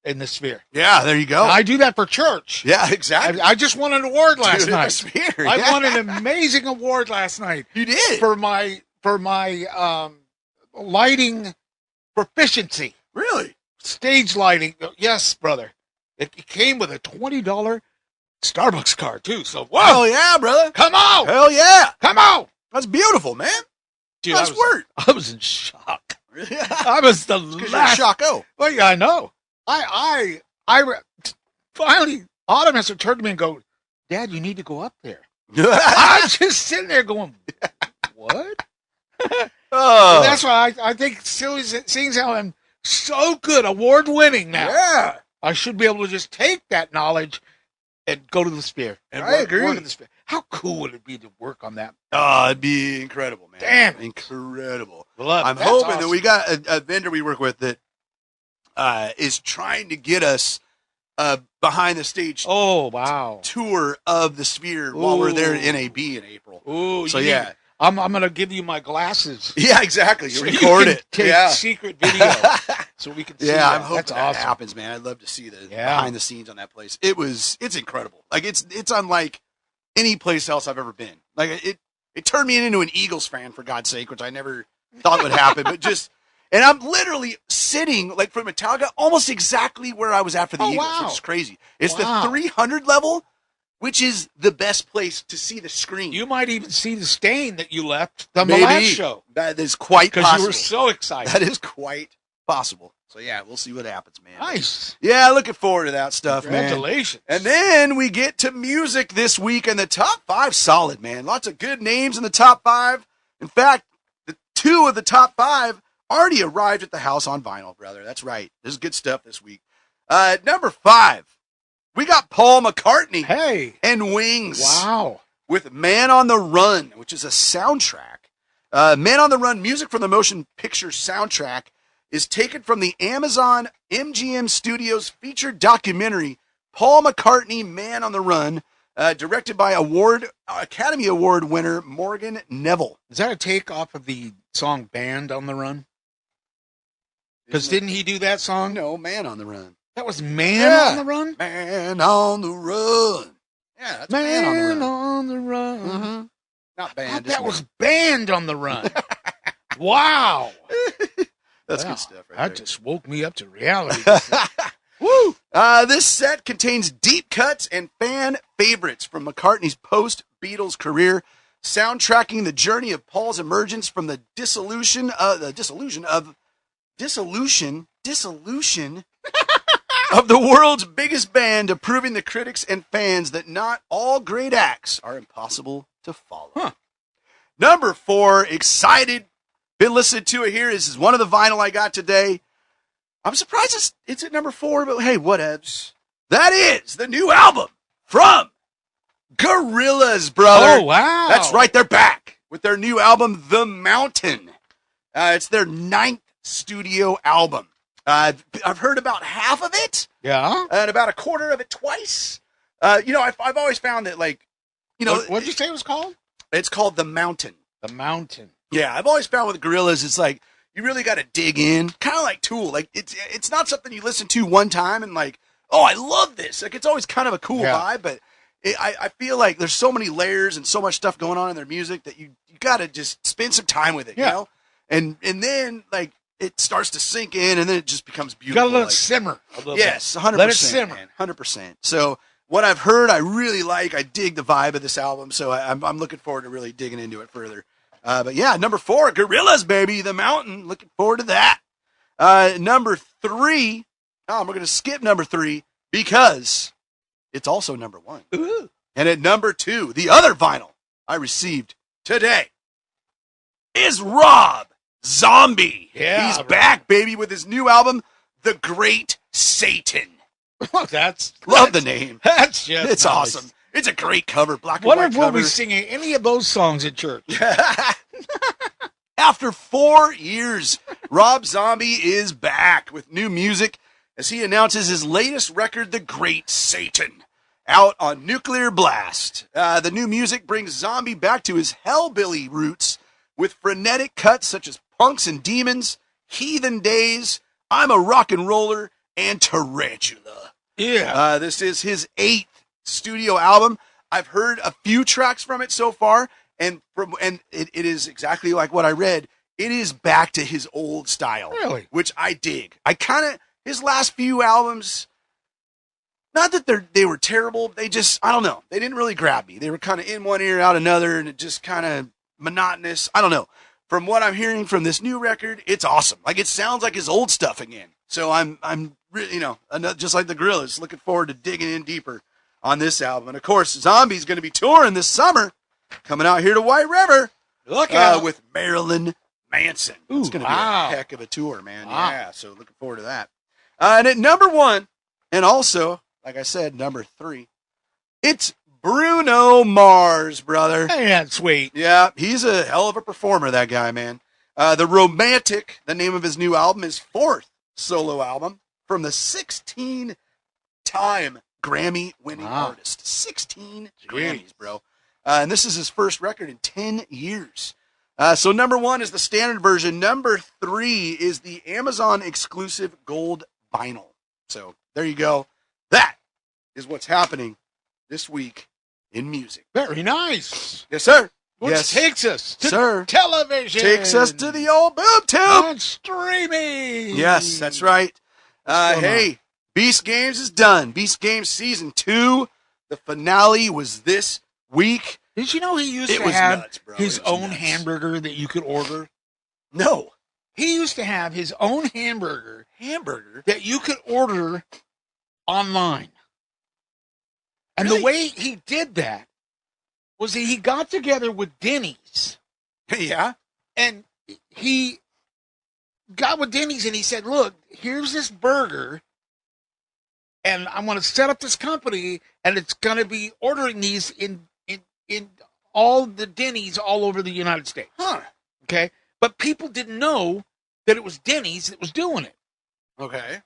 in the Sphere. Yeah, there you go. And I do that for church. Yeah, exactly. I just won an award last night. Sphere, I won an amazing award last night. You did for my lighting proficiency. Really? Stage lighting. Yes, brother. It came with a $20 Starbucks card, too. So, whoa. Hell yeah, brother. Come on. Hell yeah. Come on. That's beautiful, man. Dude, nice work. I was in shock. I was the last. Shocko. Well, yeah, I know. I finally, Autumn has to turn to me and go, Dad, you need to go up there. I'm just sitting there going, what? Oh. That's why I think seeing how I'm so good, award-winning now. Yeah. I should be able to just take that knowledge and go to the Sphere. And I agree. Work in the Sphere. How cool would it be to work on that? Oh, it'd be incredible, man. Damn. Incredible. I'm hoping that we got a vendor we work with that is trying to get us behind the stage tour of the Sphere while we're there at NAB in April. Ooh, so yeah. I'm going to give you my glasses. Yeah, exactly. You so record you it. Take secret video so we can see that. I'm hoping That's that awesome. happens, man. I'd love to see the behind the scenes on that place. It's incredible. Like it's unlike any place else I've ever been. Like it turned me into an Eagles fan, for God's sake, which I never thought would happen. But and I'm literally sitting like for Metallica almost exactly where I was at for the Eagles, which is crazy. It's the 300 level, which is the best place to see the screen. You might even see the stain that you left on the last show. That is quite possible. Because you were so excited. That is quite possible. So, yeah, we'll see what happens, man. Nice. Yeah, looking forward to that stuff, Congratulations. man. And then we get to music this week, and the top 5 solid, man. Lots of good names in the top 5. In fact, the 2 of the top 5 already arrived at the house on vinyl, brother. That's right. This is good stuff this week. Number 5, we got Paul McCartney. Hey. And Wings. Wow. With Man on the Run, which is a soundtrack. Man on the Run, music from the motion picture soundtrack, is taken from the Amazon MGM Studios featured documentary, Paul McCartney, Man on the Run, directed by Academy Award winner Morgan Neville. Is that a take off of the song Band on the Run? Because didn't he do that song? No, Man on the Run. That was Man on the Run? Man on the Run. Yeah, that's Man on the Run. On the Run. Mm-hmm. Not Band. That was Band on the Run. Wow. That's good stuff right that there. just woke me up to reality. Woo! This set contains deep cuts and fan favorites from McCartney's post-Beatles career, soundtracking the journey of Paul's emergence from the dissolution of the world's biggest band to proving the critics and fans that not all great acts are impossible to follow. Huh. Number 4, excited. Been listening to it here. This is one of the vinyl I got today. I'm surprised it's at number 4, but hey, whatevs. That is the new album from Gorillaz, brother. Oh, wow. That's right. They're back with their new album, The Mountain. It's their 9th studio album. I've heard about half of it. Yeah. And about a quarter of it twice. I've always found that, like, what did you say it was called? It's called The Mountain. The Mountain. Yeah, I've always found with Gorillaz, it's like you really got to dig in, kind of like Tool. Like it's not something you listen to one time and like, oh, I love this. Like it's always kind of a cool vibe, but I feel like there's so many layers and so much stuff going on in their music that you got to just spend some time with it, you know? And then like it starts to sink in, and then it just becomes beautiful. Got to let it simmer a little yes, bit. 100%. Let it simmer. 100%. So what I've heard, I really like. I dig the vibe of this album, so I'm looking forward to really digging into it further. But yeah, number 4, Gorillaz, baby, The Mountain. Looking forward to that. Number 3, we're going to skip number 3 because it's also number 1. Ooh. And at number 2, the other vinyl I received today is Rob Zombie. Yeah, he's back, baby, with his new album, The Great Satan. Love the name. That's just It's nice. awesome. It's a great cover, black and Wonder white if we'll cover. be singing any of those songs at church. After 4 years, Rob Zombie is back with new music as he announces his latest record, The Great Satan, out on Nuclear Blast. The new music brings Zombie back to his hellbilly roots with frenetic cuts such as Punks and Demons, Heathen Days, I'm a Rock and Roller, and Tarantula. Yeah. This is his 8th studio album. I've heard a few tracks from it so far, and it is exactly like what I read. It is back to his old style, Really? which I dig. His last few albums, not that they were terrible. They just, I don't know. They didn't really grab me. They were kind of in one ear, out another, and it just kind of monotonous. I don't know. From what I'm hearing from this new record, it's awesome. Like it sounds like his old stuff again. So I'm really, just like the Gorillaz, looking forward to digging in deeper on this album. And of course, Zombie's going to be touring this summer, coming out here to White River. Look out. With Marilyn Manson. It's going to be wow. a heck of a tour, man. Wow. Yeah, so looking forward to that. And at number 1, and also, like I said, number 3, it's Bruno Mars, brother. Ain't that sweet? Yeah, he's a hell of a performer, that guy, man. The Romantic, the name of his new album, his 4th solo album from the 16-time Grammy-winning artist. 16 Grammys, bro. And this is his first record in 10 years. So number 1 is the standard version. Number 3 is the Amazon exclusive gold vinyl. So there you go. That is what's happening this week in music. Very nice. Yes, sir. Which yes, takes us to sir. television. Takes us to the old boob tube. And streaming. Yes, that's right. Hey, Beast Games is done. Beast Games Season 2. The finale was this week. Did you know he used It to was have nuts, bro. his It was own nuts. hamburger that you could order? No. He used to have his own hamburger Hamburger? that you could order online. And Really? the way he did that was that he got together with Denny's Yeah. and he got with Denny's and he said, "Look, here's this burger, and I'm going to set up this company, and it's going to be ordering these in all the Denny's all over the United States." Huh. Okay, but people didn't know that it was Denny's that was doing it. Okay.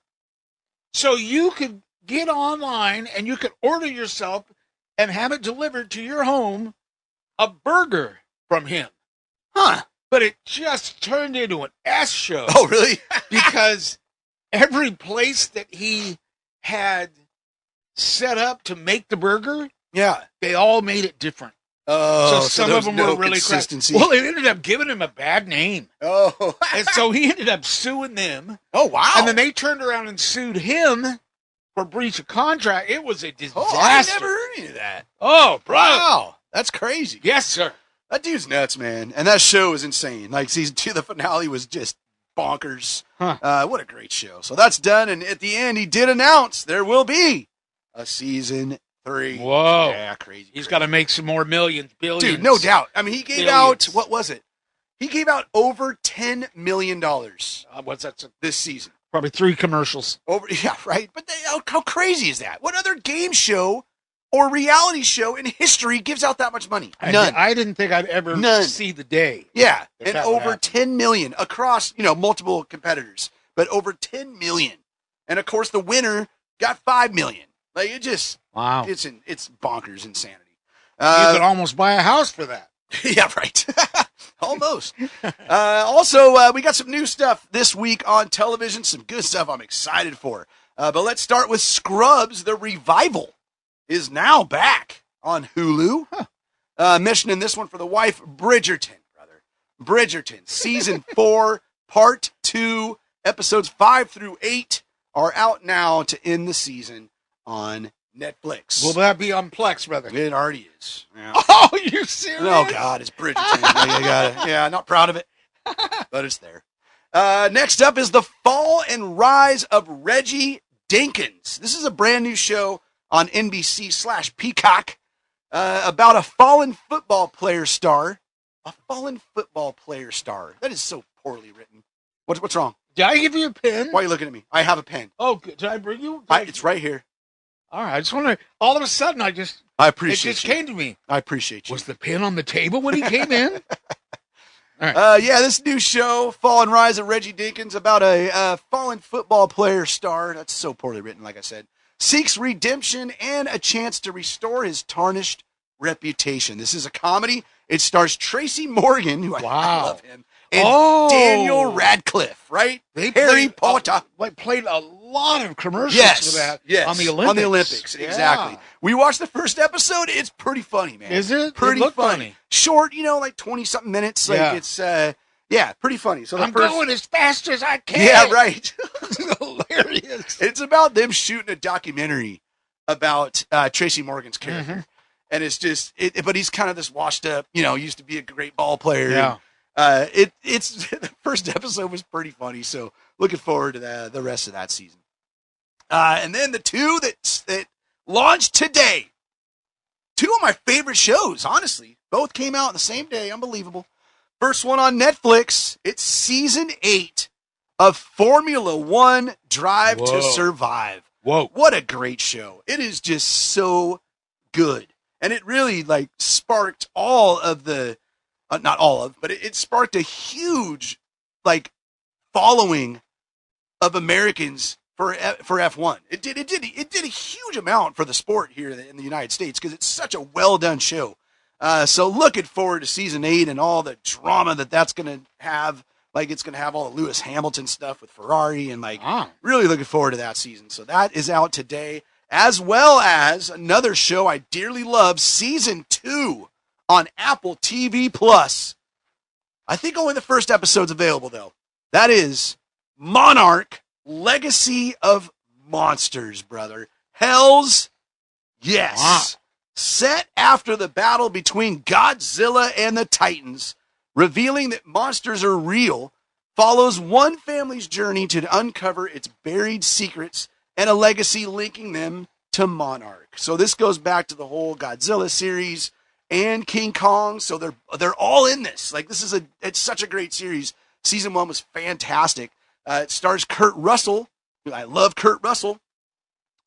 So you could get online and you could order yourself and have it delivered to your home, a burger from him. Huh. But it just turned into an S show. Oh, really? Because every place that he had set up to make the burger, Yeah. they all made it different. Oh, So some there of was them were no really consistency. Well, it ended up giving him a bad name. Oh. And so he ended up suing them. Oh, wow. And then they turned around and sued him for breach of contract. It was a disaster. Oh, I never heard any of that. Oh, bro. Wow. That's crazy. Yes, sir. That dude's nuts, man. And that show is insane. Like, season 2, the finale was just bonkers. Huh. What a great show. So that's done. And at the end, he did announce there will be a season 3. Whoa. Yeah, crazy. He's got to make some more millions, billions. Dude, no doubt. I mean, he gave Billions. out, what was it? He gave out over $10 million What's that? this season. Probably 3 commercials. Yeah, right. But how crazy is that? What other game show or reality show in history gives out that much money? None. I didn't think I'd ever None. see the day. Yeah, If and that would over happen. 10 million across, multiple competitors, but over 10 million. And of course, the winner got 5 million. Like, it just, Wow. it's bonkers insanity. You could almost buy a house for that. Yeah, right. Almost. Also, we got some new stuff this week on television. Some good stuff I'm excited for. But let's start with Scrubs. The revival is now back on Hulu. Mentioning this one for the wife, Bridgerton, brother. Bridgerton, season 4, part 2, episodes 5 through 8 are out now to end the season on Netflix. Will that be on Plex, brother? It already is. Yeah. Oh, you serious? Oh, God, it's Bridgerton. Yeah, you got it. Yeah, not proud of it, but it's there. Next up is The Fall and Rise of Reggie Dinkins. This is a brand new show on NBC/Peacock about a fallen football player star. A fallen football player star. That is so poorly written. What's wrong? Did I give you a pen? Why are you looking at me? I have a pen. Oh, good. Did I bring you? It's right here. All right. I just want to. All of a sudden, I it appreciate just you. came to me. I appreciate you. Was the pen on the table when he came in? Yeah, this new show, Fall and Rise of Reggie Dinkins, about a fallen football player star. That's so poorly written, like I said. Seeks redemption and a chance to restore his tarnished reputation. This is a comedy. It stars Tracy Morgan, who I love him, and Daniel Radcliffe, right? Harry Potter. Played a lot of commercials for that on the Olympics. On the Olympics, exactly. We watched the first episode. It's pretty funny, man. Is it? Pretty It looked funny. Short, like 20-something minutes. Like, it's, pretty funny. So I'm going as fast as I can. Yeah, right. Hilarious. It's about them shooting a documentary about Tracy Morgan's character. Mm-hmm. And it's just, but he's kind of this washed up, used to be a great ball player. Yeah. It's the first episode was pretty funny. So looking forward to the rest of that season. And then the two that launched today, two of my favorite shows, honestly, both came out on the same day. Unbelievable. First one on Netflix. It's season 8 of Formula One Drive to Survive. Whoa. What a great show. It is just so good. And it really sparked all of the, not all of, but it sparked a huge following of Americans for F1. It did a huge amount for the sport here in the United States because it's such a well done show. So looking forward to season 8 and all the drama that's going to have. It's going to have all the Lewis Hamilton stuff with Ferrari and really looking forward to that season. So that is out today, as well as another show I dearly love, season 2 on Apple TV Plus. I think only the first episode's available though. That is Monarch: Legacy of Monsters, brother. Hell's yes. Wow. Set after the battle between Godzilla and the Titans, revealing that monsters are real, follows one family's journey to uncover its buried secrets and a legacy linking them to Monarch. So this goes back to the whole Godzilla series and King Kong. So they're all in this. It's such a great series. Season 1 was fantastic. It stars Kurt Russell. I love Kurt Russell.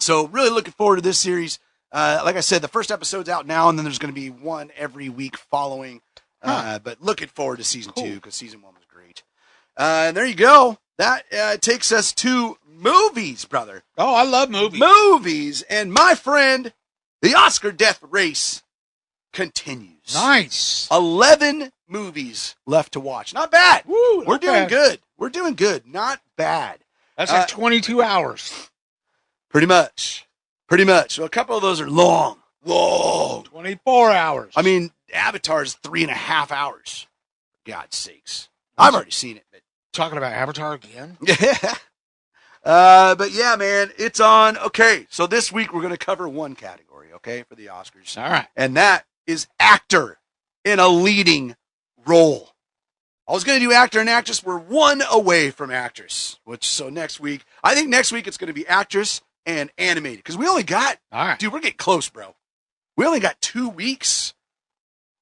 So really looking forward to this series. Like I said, the first episode's out now, and then there's going to be one every week following. But looking forward to season 2 because season 1 was great. And there you go. That takes us to movies, brother. Oh, I love movies. Movies. And my friend, the Oscar death race continues. Nice. 11 movies left to watch. Not bad. Woo, We're doing good. We're doing good. Not bad. That's like 22 hours. Pretty much. So a couple of those are long. 24 hours. I mean, Avatar's 3.5 hours. For God's sakes. I've already seen it. But talking about Avatar again? yeah. But yeah, man, it's on. Okay, so this week we're going to cover one category, okay, for the Oscars. All right. And that is actor in a leading role. I was going to do actor and actress. We're one away from actress, so next week, I think next week it's going to be actress and animated because we only got, all right, dude, we're getting close, bro. We only got 2 weeks,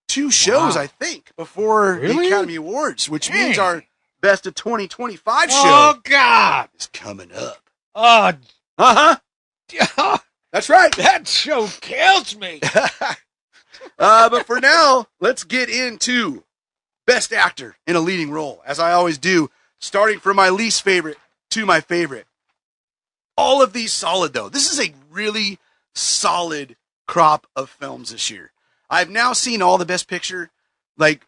2 shows, I think, before the Academy Awards, which means our Best of 2025 show. Oh, God. Is coming up. Oh, That's right. That show kills me. But for now, let's get into Best Actor in a Leading Role, as I always do, starting from my least favorite to my favorite. All of these solid, though. This is a really solid crop of films this year. I've now seen all the Best Picture. Like,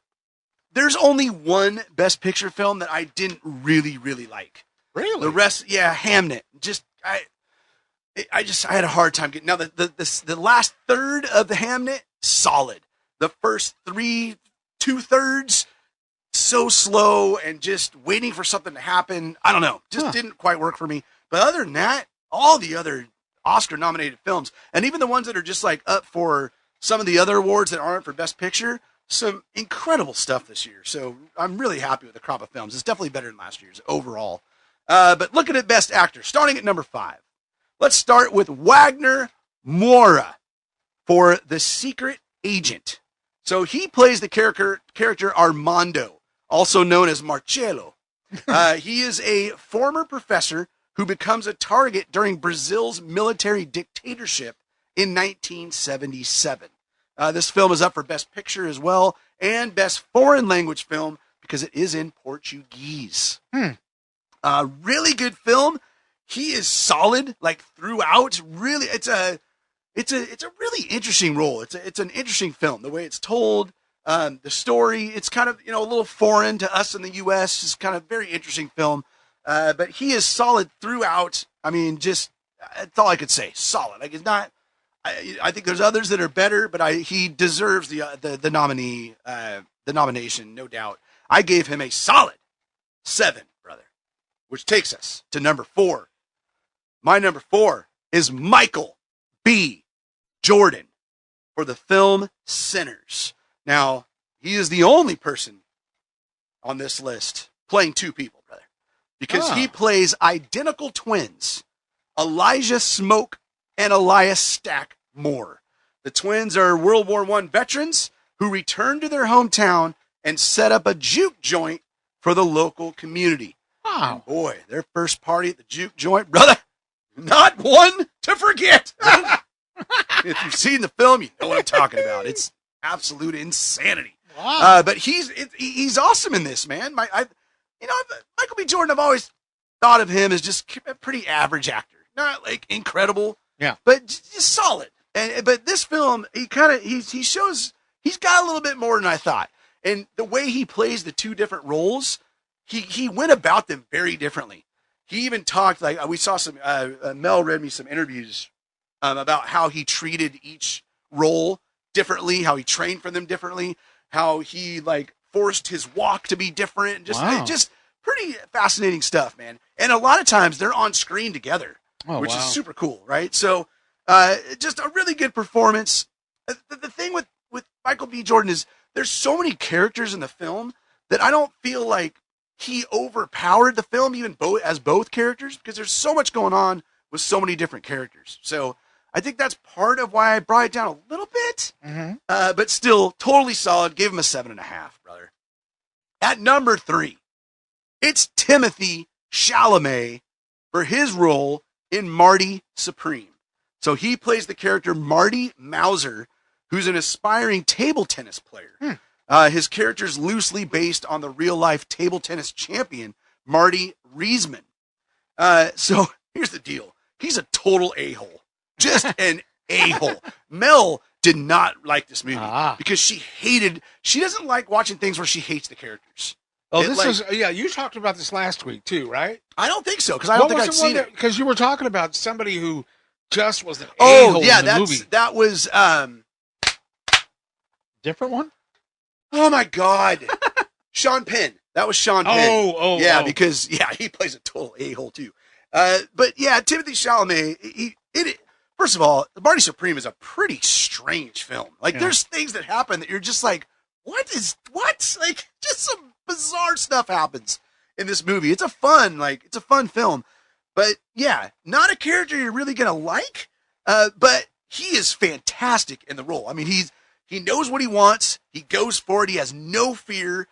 there's only one Best Picture film that I didn't really, really like. Really? The rest, yeah, Hamnet. I had a hard time getting. Now the last third of the Hamnet, solid. The first 2/3, so slow and just waiting for something to happen. I don't know, just didn't quite work for me. But other than that, all the other Oscar-nominated films, and even the ones that are just like up for some of the other awards that aren't for Best Picture, some incredible stuff this year. So I'm really happy with the crop of films. It's definitely better than last year's overall. But looking at Best Actor, starting at number 5. Let's start with Wagner Moura for The Secret Agent. So he plays the character Armando, also known as Marcello. He is a former professor who becomes a target during Brazil's military dictatorship in 1977. This film is up for Best Picture as well and Best Foreign Language Film because it is in Portuguese. Really good film. He is solid, like throughout. Really, it's a really interesting role. It's an interesting film. The way it's told, the story. It's kind of a little foreign to us in the U.S. It's kind of very interesting film. But he is solid throughout. I mean, just that's all I could say. Solid. Like it's not. I think there's others that are better, but he deserves the nomination, no doubt. I gave him a solid 7, brother, which takes us to number 4. My number 4 is Michael B. Jordan for the film Sinners. Now, he is the only person on this list playing 2 people, brother, because he plays identical twins, Elijah Smoke and Elias Stack Moore. The twins are World War I veterans who returned to their hometown and set up a juke joint for the local community. Wow. And boy, their first party at the juke joint, brother, not one to forget. If you've seen the film, you know what I'm talking about. It's absolute insanity. Wow. But he's awesome in this, man. Michael B. Jordan, I've always thought of him as just a pretty average actor. Not like incredible, but just solid. But this film, he shows he's got a little bit more than I thought. And the way he plays the 2 different roles, he went about them very differently. He even talked, like we saw some, Mel read me some interviews about how he treated each role differently, how he trained for them differently, how he like forced his walk to be different. Just pretty fascinating stuff, man. And a lot of times they're on screen together, which is super cool, right? So just a really good performance. The thing with Michael B. Jordan is there's so many characters in the film that I don't feel like he overpowered the film, even as both characters, because there's so much going on with so many different characters. So I think that's part of why I brought it down a little bit, but still totally solid. Gave him a 7.5, brother. At number 3, it's Timothy Chalamet for his role in Marty Supreme. So he plays the character Marty Mauser, who's an aspiring table tennis player. His character is loosely based on the real-life table tennis champion, Marty Riesman. So here's the deal. He's a total a-hole. Just an a-hole. Mel did not like this movie because she doesn't like watching things where she hates the characters. Oh, you talked about this last week too, right? I don't think so, because I don't think I'd seen it. Because you were talking about somebody who just was an a-hole in the movie. That was different one? Oh my God. Sean Penn. That was Sean Penn. Because he plays a total a-hole too. But yeah, Timothée Chalamet, first of all, Marty Supreme is a pretty strange film. Like there's things that happen that you're just like, what? Like just some bizarre stuff happens in this movie. It's a fun film. But yeah, not a character you're really gonna like. But he is fantastic in the role. I mean, he knows what he wants. He goes for it. He has no fear.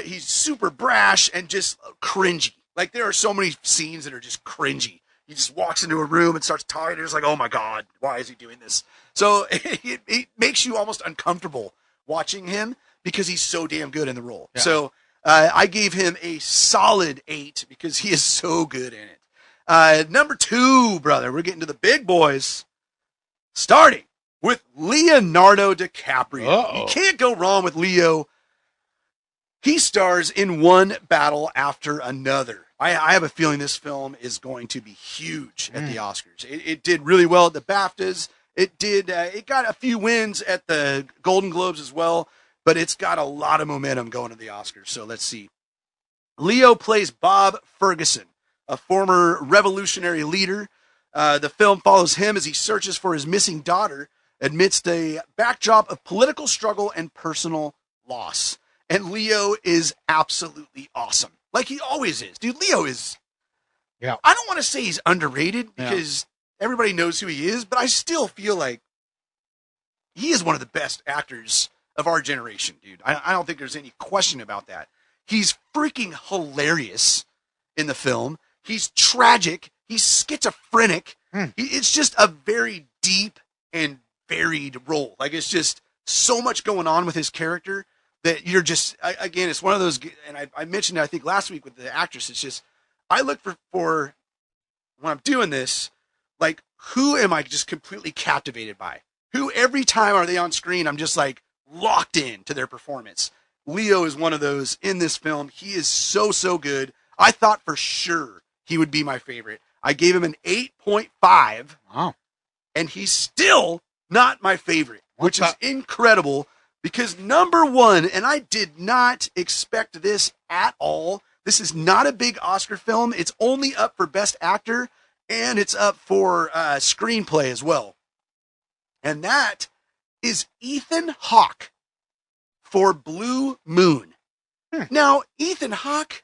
He's super brash and just cringy. Like there are so many scenes that are just cringy. He just walks into a room and starts talking. And it's like, oh my God, why is he doing this? So it makes you almost uncomfortable watching him because he's so damn good in the role. Yeah. So I gave him a solid 8 because he is so good in it. Number 2, brother, we're getting to the big boys. Starting with Leonardo DiCaprio. Uh-oh. You can't go wrong with Leo. He stars in One Battle After Another. I have a feeling this film is going to be huge at the Oscars. It did really well at the BAFTAs. It got a few wins at the Golden Globes as well, but it's got a lot of momentum going to the Oscars. So let's see. Leo plays Bob Ferguson, a former revolutionary leader. The film follows him as he searches for his missing daughter amidst a backdrop of political struggle and personal loss. And Leo is absolutely awesome. Like he always is. Dude, Leo is... Yeah. I don't want to say he's underrated because everybody knows who he is, but I still feel like he is one of the best actors of our generation, dude. I don't think there's any question about that. He's freaking hilarious in the film. He's tragic. He's schizophrenic. It's just a very deep and varied role. Like it's just so much going on with his character that you're just, again, it's one of those, and I mentioned it, I think last week with the actress, it's just, I look for when I'm doing this, like, who am I just completely captivated by? Who, every time are they on screen, I'm just like locked in to their performance. Leo is one of those in this film. He is so, so good. I thought for sure he would be my favorite. I gave him an 8.5. Wow. And he's still not my favorite, which is incredible. Because number 1, and I did not expect this at all. This is not a big Oscar film. It's only up for Best Actor, and it's up for screenplay as well. And that is Ethan Hawke for Blue Moon. Now, Ethan Hawke,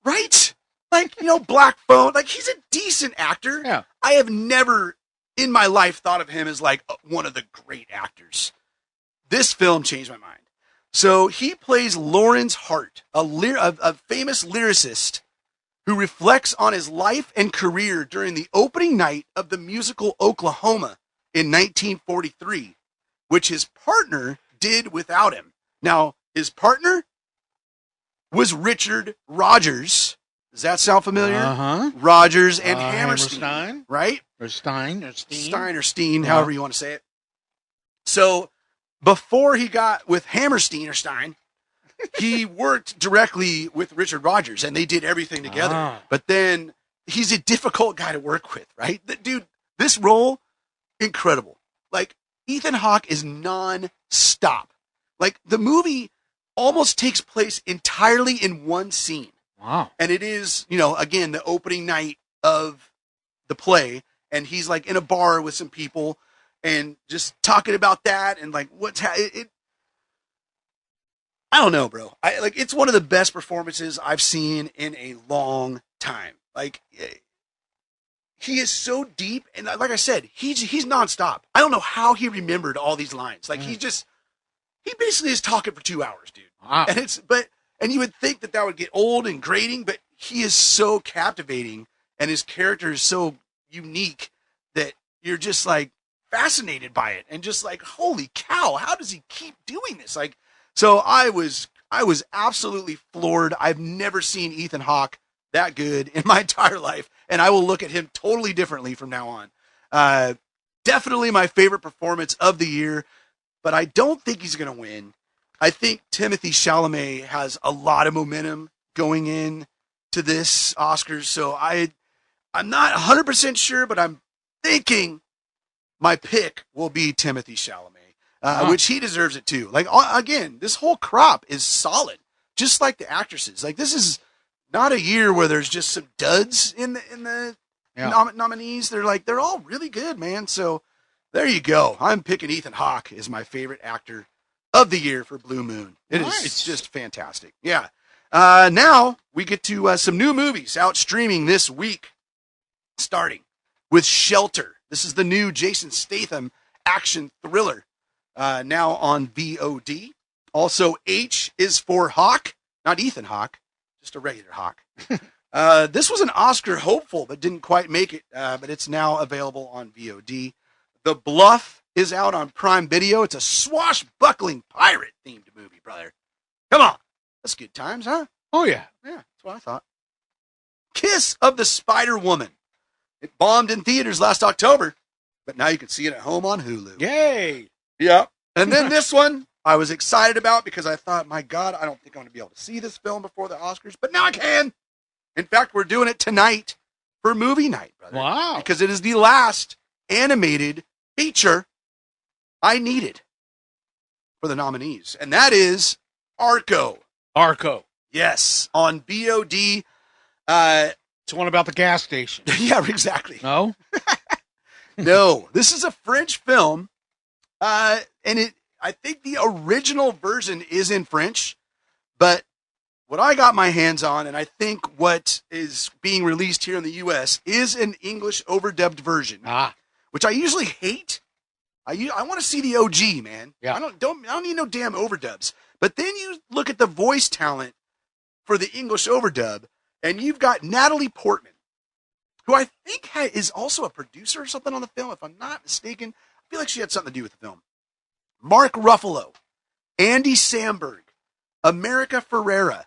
right? Like, Black Phone. Like, he's a decent actor. Yeah. I have never in my life thought of him as like one of the great actors. This film changed my mind. So he plays Lawrence Hart, a famous lyricist who reflects on his life and career during the opening night of the musical Oklahoma in 1943, which his partner did without him. Now, his partner was Richard Rodgers. Does that sound familiar? Uh-huh. Rodgers and Hammerstein, right? Or Stein, or Steen, however you want to say it. So before he got with Hammerstein or Stein, he worked directly with Richard Rodgers, and they did everything together. But then he's a difficult guy to work with, right? Dude, this role, incredible. Like, Ethan Hawke is non-stop. Like, the movie almost takes place entirely in one scene. Wow. And it is, again, the opening night of the play, and he's like in a bar with some people and just talking about that and like I don't know, bro. It's one of the best performances I've seen in a long time. Like, he is so deep, and like I said, he's nonstop. I don't know how he remembered all these lines. Like, he basically is talking for 2 hours, dude. Wow. And you would think that would get old and grating, but he is so captivating and his character is so unique that you're just like fascinated by it and just like, holy cow, how does he keep doing this? Like, so I was absolutely floored. I've never seen Ethan Hawke that good in my entire life, and I will look at him totally differently from now on. Definitely my favorite performance of the year, but I don't think he's going to win. I think Timothée Chalamet has a lot of momentum going in to this Oscars, so I'm not 100% sure, but I'm thinking my pick will be Timothée Chalamet, which he deserves it too. Like, again, this whole crop is solid, just like the actresses. Like, this is not a year where there's just some duds in the nominees. They're all really good, man. So there you go. I'm picking Ethan Hawke as my favorite actor of the year for Blue Moon. It is just fantastic. Yeah. Now we get to some new movies out streaming this week, starting with Shelter. This is the new Jason Statham action thriller, now on VOD. Also, H is for Hawk, not Ethan Hawke, just a regular Hawk. This was an Oscar hopeful, but didn't quite make it, but it's now available on VOD. The Bluff is out on Prime Video. It's a swashbuckling pirate-themed movie, brother. Come on. That's good times, huh? Oh, yeah. Yeah, that's what I thought. Kiss of the Spider-Woman. It bombed in theaters last October, but now you can see it at home on Hulu. Yay. Yeah. And then this one I was excited about because I thought, my God, I don't think I'm going to be able to see this film before the Oscars, but now I can. In fact, we're doing it tonight for movie night, brother. Wow. Because it is the last animated feature I needed for the nominees, and that is Arco. Arco. Yes, on VOD. It's one about the gas station. Yeah, exactly. No? No, this is a French film, and I think the original version is in French, but what I got my hands on, and I think what is being released here in the U.S., is an English overdubbed version, which I usually hate. I want to see the OG, man. Yeah. I don't need no damn overdubs. But then you look at the voice talent for the English overdub, and you've got Natalie Portman, who I think is also a producer or something on the film, if I'm not mistaken. I feel like she had something to do with the film. Mark Ruffalo, Andy Samberg, America Ferrera,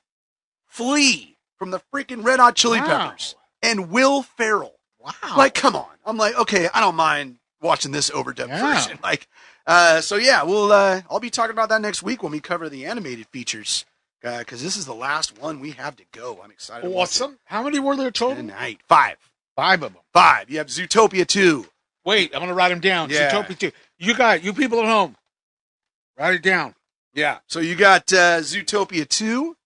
Flea from the freaking Red Hot Chili Peppers, and Will Ferrell. Wow. Like, come on. I'm like, okay, I don't mind watching this overdubbed version. Like, so yeah, I'll be talking about that next week when we cover the animated features, because this is the last one we have to go. I'm excited. Awesome. How many were there total? Tonight. 5. 5 of them. 5. You have Zootopia 2. Wait, I'm going to write them down. Yeah. Zootopia 2. You people at home, write it down. Yeah. So you got Zootopia 2.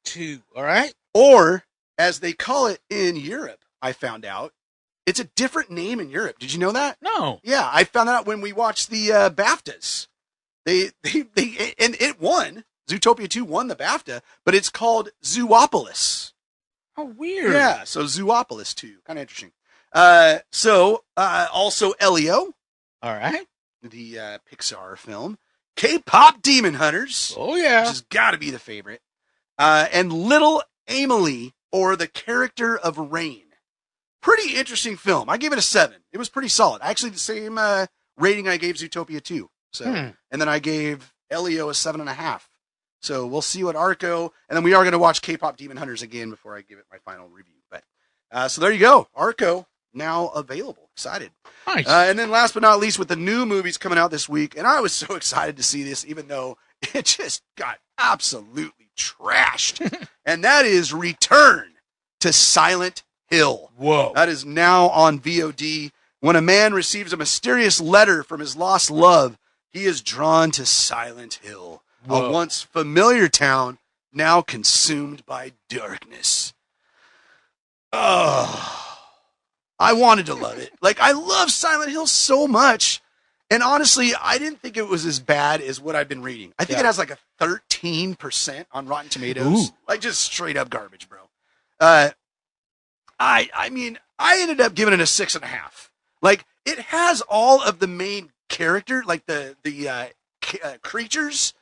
2. All right. Or, as they call it in Europe, I found out, it's a different name in Europe. Did you know that? No. Yeah, I found out when we watched the BAFTAs. They and it won. Zootopia 2 won the BAFTA, but it's called Zoopolis. How weird. Yeah, so Zoopolis 2. Kind of interesting. Also Elio. All right. The Pixar film. K-pop Demon Hunters. Oh, yeah. Which has got to be the favorite. And Little Emily, or The Character of Rain. Pretty interesting film. I gave it a 7. It was pretty solid. Actually, the same rating I gave Zootopia 2. So, and then I gave Elio a 7.5. So we'll see what Arco, and then we are going to watch K-pop Demon Hunters again before I give it my final review. But so there you go. Arco now available. Excited. Nice. And then last but not least, with the new movies coming out this week, and I was so excited to see this, even though it just got absolutely trashed. And that is Return to Silent Hill. Whoa. That is now on VOD. When a man receives a mysterious letter from his lost love, he is drawn to Silent Hill, a once familiar town now consumed by darkness. Oh, I wanted to love it. Like, I love Silent Hill so much. And honestly, I didn't think it was as bad as what I've been reading. I think it has like a 13% on Rotten Tomatoes. Ooh. Like, just straight up garbage, bro. I mean, I ended up giving it a 6.5. Like, it has all of the main character, like the creatures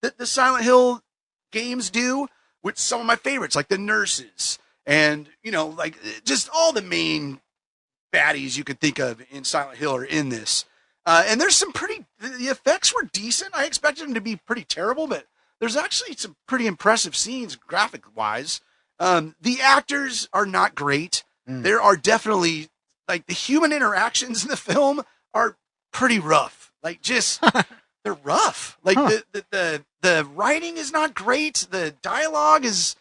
that the Silent Hill games do, with some of my favorites, like the nurses and like just all the main baddies you could think of in Silent Hill are in this. And there's some the effects were decent. I expected them to be pretty terrible, but there's actually some pretty impressive scenes graphic wise. The actors are not great. There are definitely, like, the human interactions in the film are pretty rough. Like, just, they're rough. Like, the writing is not great. The dialogue is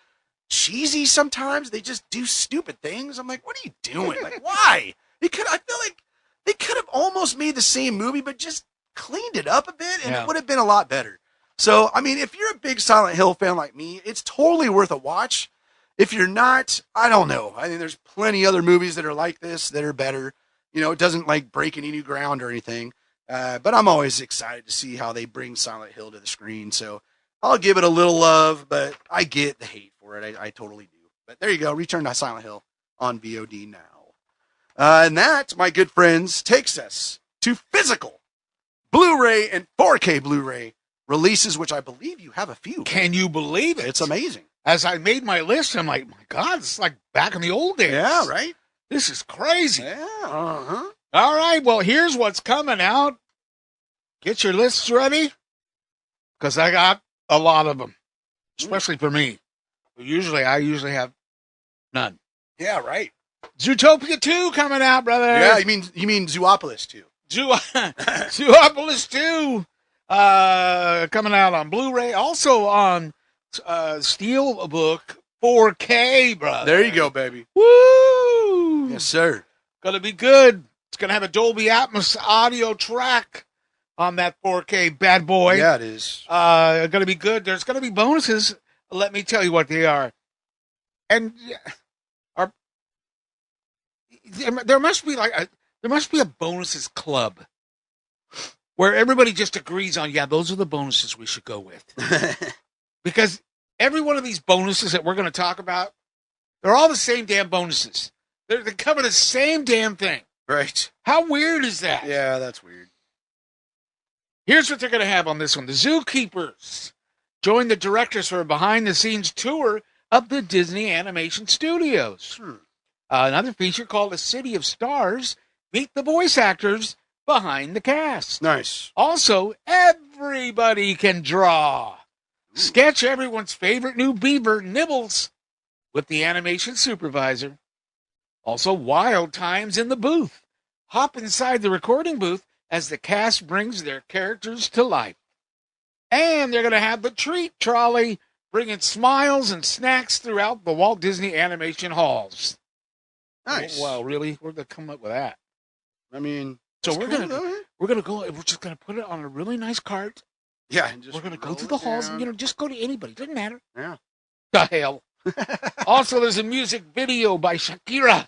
cheesy sometimes. They just do stupid things. I'm like, what are you doing? Like, why? I feel like they could have almost made the same movie, but just cleaned it up a bit, and it would have been a lot better. So, I mean, if you're a big Silent Hill fan like me, it's totally worth a watch. If you're not, I don't know. I think there's plenty other movies that are like this that are better. It doesn't like break any new ground or anything. But I'm always excited to see how they bring Silent Hill to the screen. So I'll give it a little love, but I get the hate for it. I totally do. But there you go. Return to Silent Hill on VOD now. And that, my good friends, takes us to physical Blu-ray and 4K Blu-ray releases, which I believe you have a few. Can you believe it? It's amazing. As I made my list, I'm like, my God, it's like back in the old days. Yeah, right? This is crazy. Yeah, uh-huh. All right, well, here's what's coming out. Get your lists ready, because I got a lot of them, especially for me. I usually have none. Yeah, right. Zootopia 2 coming out, brother. Yeah, you mean Zoopolis 2. Zoopolis 2 coming out on Blu-ray, also on Steelbook 4K, brother. There you go, baby. Woo! Yes, sir. Gonna be good. It's gonna have a Dolby Atmos audio track on that 4K bad boy. Yeah, it is. Gonna be good. There's gonna be bonuses. Let me tell you what they are. And there must be a bonuses club where everybody just agrees on, those are the bonuses we should go with. Because every one of these bonuses that we're going to talk about, they're all the same damn bonuses. They cover the same damn thing. Right. How weird is that? Yeah, that's weird. Here's what they're going to have on this one. The Zookeepers join the directors for a behind-the-scenes tour of the Disney Animation Studios. Another feature called The City of Stars. Meet the voice actors behind the cast. Nice. Also, everybody can draw. Sketch everyone's favorite new beaver, Nibbles, with the animation supervisor. Also, wild times in the booth. Hop inside the recording booth as the cast brings their characters to life. And they're going to have the treat trolley, bringing smiles and snacks throughout the Walt Disney Animation halls. Nice. Wow, really? We're going to come up with that. I mean, so we're going to go. We're just going to put it on a really nice cart. Yeah, we're going to go through the halls and just go to anybody. Doesn't matter. Yeah. The hell. Also, there's a music video by Shakira,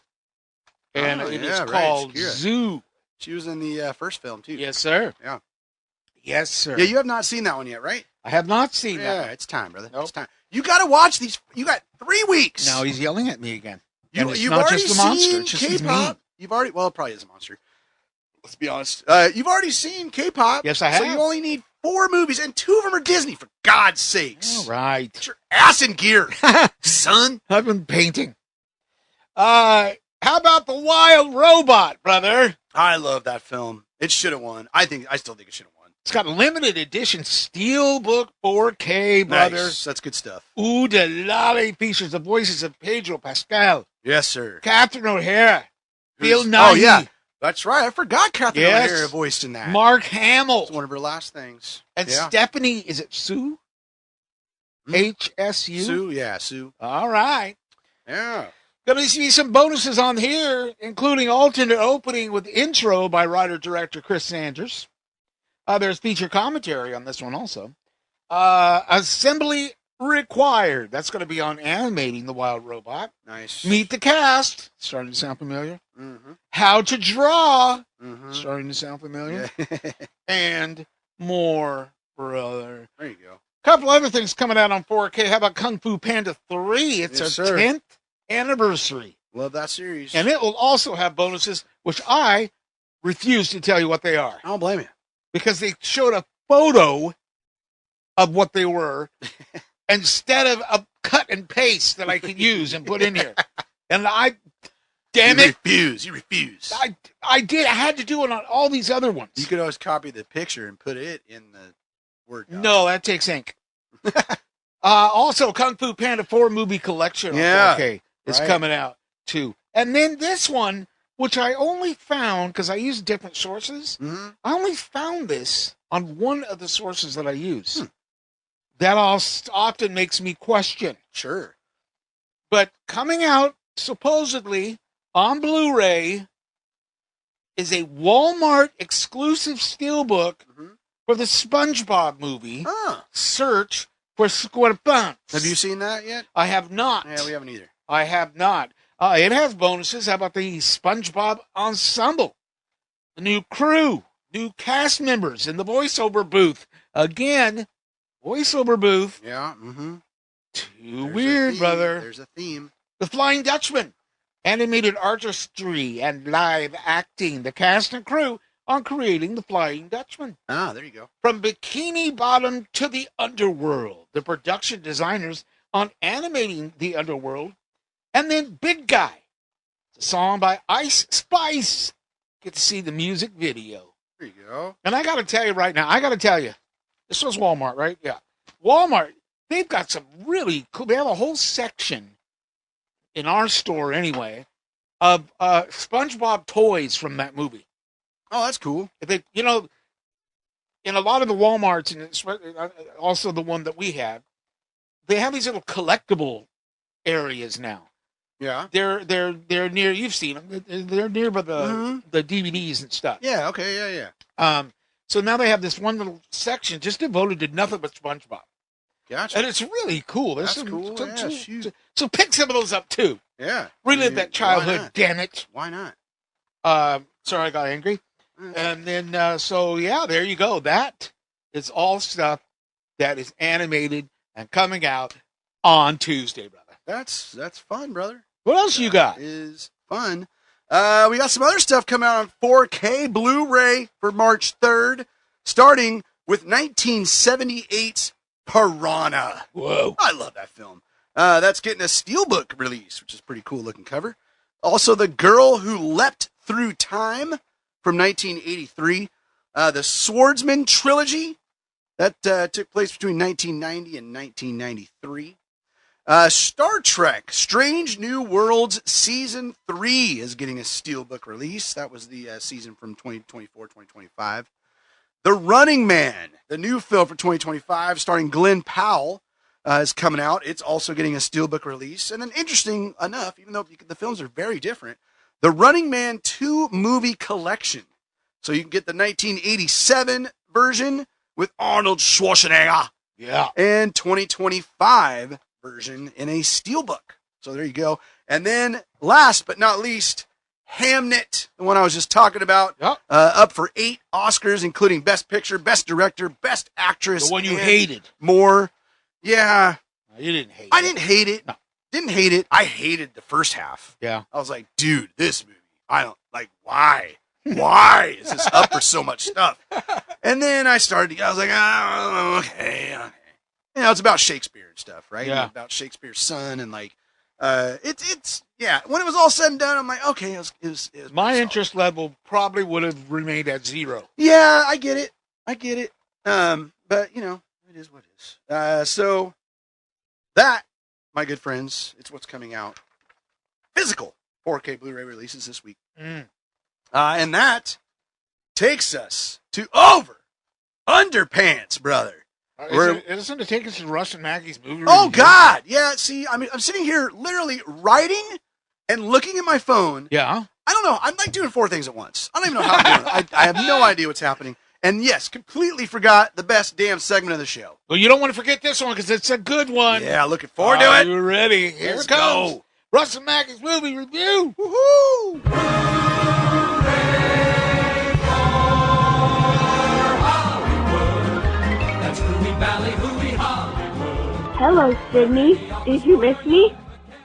and it is called Zoo. She was in the first film too. Yes, sir. Yeah. Yes, sir. Yeah, you have not seen that one yet, right? I have not seen that. Yeah, it's time, brother. Nope. It's time. You got to watch these. You got 3 weeks. Now he's yelling at me again. You've already seen K-pop. It probably is a monster. Let's be honest. You've already seen K-pop. Yes, I have. So you only need 4 movies, and 2 of them are Disney, for God's sakes. All right. Get your ass in gear, son. I've been painting. How about The Wild Robot, brother? I love that film. It should have won. I still think it should have won. It's got a limited edition Steelbook 4K, brother. Nice. That's good stuff. Ooh, Delale features the voices of Pedro Pascal. Yes, sir. Catherine O'Hara. Bill Nighy. Oh, yeah. That's right. I forgot Catherine O'Hara voiced in that. Mark Hamill. It's one of her last things. And Stephanie, is it Sue? HSU? Sue, yeah, Sue. All right. Yeah. Going to see some bonuses on here, including alternate opening with intro by writer-director Chris Sanders. There's feature commentary on this one also. Assembly required. That's going to be on Animating the Wild Robot. Nice. Meet the cast. Starting to sound familiar. Mm-hmm. How to draw. Mm-hmm. Starting to sound familiar. Yeah. And more, brother. There you go. A couple other things coming out on 4K. How about Kung Fu Panda 3? It's Yes, our sir. 10th anniversary. Love that series. And it will also have bonuses, which I refuse to tell you what they are. I don't blame you. Because they showed a photo of what they were, instead of a cut and paste that I could use and put in here. And damn You it, refuse. You refuse. I did. I had to do it on all these other ones. You could always copy the picture and put it in the Word doc. No, that takes ink. Also, Kung Fu Panda 4 movie collection on 4K is coming out too. And then this one, which I only found because I use different sources. Mm-hmm. I only found this on one of the sources that I use. That often makes me question. Sure. But coming out supposedly on Blu-ray is a Walmart exclusive steelbook for the SpongeBob movie. Search for SquarePants. Have you seen that yet? I have not. Yeah, we haven't either. I have not. It has bonuses. How about the SpongeBob Ensemble? The new crew, new cast members in the voiceover booth. Again, voiceover booth. Yeah. Mm-hmm. Too weird, brother. There's a theme. The Flying Dutchman, animated artistry and live acting. The cast and crew on creating The Flying Dutchman. Ah, there you go. From Bikini Bottom to the Underworld. The production designers on animating the Underworld. And then Big Guy. It's a song by Ice Spice. Get to see the music video. There you go. And I got to tell you right now, this was Walmart, right? Yeah. Walmart, they've got some really cool, they have a whole section in our store anyway of SpongeBob toys from that movie. Oh, that's cool. They, in a lot of the Walmarts and also the one that we have, they have these little collectible areas now. Yeah. They're near. You've seen them. They're near by the DVDs and stuff. Yeah. Okay. Yeah. So now they have this one little section just devoted to nothing but SpongeBob. Gotcha. And it's really cool. That's cool. So pick some of those up too. Yeah. Relive that childhood. Damn it. Why not? Sorry, I got angry. And then there you go. That is all stuff that is animated and coming out on Tuesday, brother. That's fun, brother. What else you got? That is fun. We got some other stuff coming out on 4K Blu-ray for March 3rd, starting with 1978's Piranha. Whoa. I love that film. That's getting a steelbook release, which is a pretty cool looking cover. Also, The Girl Who Leapt Through Time from 1983. The Swordsman trilogy that took place between 1990 and 1993. Star Trek Strange New Worlds Season 3 is getting a steelbook release. That was the season from 2024-2025. The Running Man, the new film for 2025, starring Glenn Powell, is coming out. It's also getting a steelbook release. And then, interesting enough, even though the films are very different, the Running Man 2 movie collection. So you can get the 1987 version with Arnold Schwarzenegger. Yeah. And 2025 version in a steelbook. So there you go. And then, last but not least, Hamnet, the one I was just talking about, up for 8 Oscars, including Best Picture, Best Director, Best Actress. The one you hated. More. Yeah. No, you didn't hate it. I didn't hate it. No. Didn't hate it. I hated the first half. Yeah. I was like, dude, this movie, I don't, like, why? Why is this up for so much stuff? And then I was like, oh, okay. You know, it's about Shakespeare and stuff, right? Yeah. About Shakespeare's son and like, it's when it was all said and done, I'm like, okay, it was my interest level probably would have remained at 0. Yeah, I get it. But you know, it is what it is. So that, my good friends, it's what's coming out. Physical 4K Blu-ray releases this week. And that takes us to Underpants, brother. Isn't it taking us to Russ and Maggie's movie? Oh, review? God. Yeah, see, I mean, I'm sitting here literally writing and looking at my phone. Yeah. I don't know. I'm like doing 4 things at once. I don't even know how I'm doing it. I have no idea what's happening. And yes, completely forgot the best damn segment of the show. Well, you don't want to forget this one because it's a good one. Yeah, looking forward to it. You ready? Here Let's it comes. go. Russ and Maggie's movie review. Woohoo! Hello, Sydney. Did you miss me?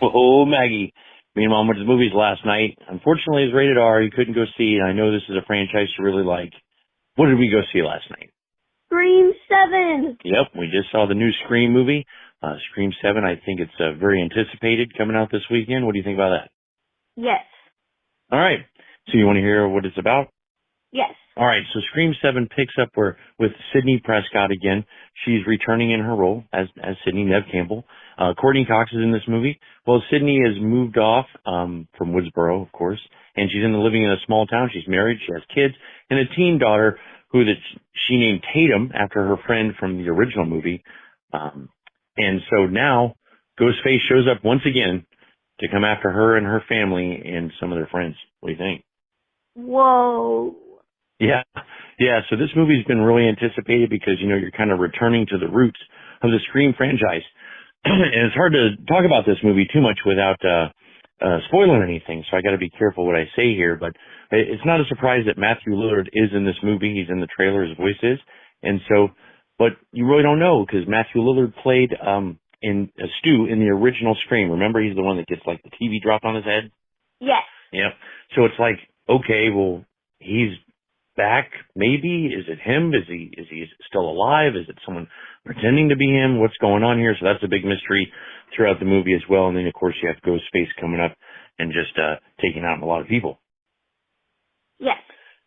Oh, Maggie. Me and Mom went to the movies last night. Unfortunately, it's rated R. You couldn't go see, and I know this is a franchise you really like. What did we go see last night? Scream 7. Yep, we just saw the new Scream movie, Scream 7. I think it's very anticipated coming out this weekend. What do you think about that? Yes. All right, so you want to hear what it's about? Yes. All right, so Scream 7 picks up with Sidney Prescott again. She's returning in her role as Sidney, Neve Campbell. Courtney Cox is in this movie. Well, Sidney has moved off from Woodsboro, of course, and she's living in a small town. She's married, she has kids, and a teen daughter who she named Tatum after her friend from the original movie. And so now Ghostface shows up once again to come after her and her family and some of their friends. What do you think? Whoa. Yeah. So this movie's been really anticipated because, you're kind of returning to the roots of the Scream franchise. And it's hard to talk about this movie too much without spoiling anything. So I got to be careful what I say here. But it's not a surprise that Matthew Lillard is in this movie. He's in the trailer. His voice is. And so, but you really don't know because Matthew Lillard played in Stu in the original Scream. Remember, he's the one that gets like the TV dropped on his head? Yes. Yeah. So it's like, okay, well, he's back, maybe? Is it him? Is he still alive? Is it someone pretending to be him? What's going on here? So that's a big mystery throughout the movie as well. And then, of course, you have Ghostface coming up and just taking out a lot of people. Yes.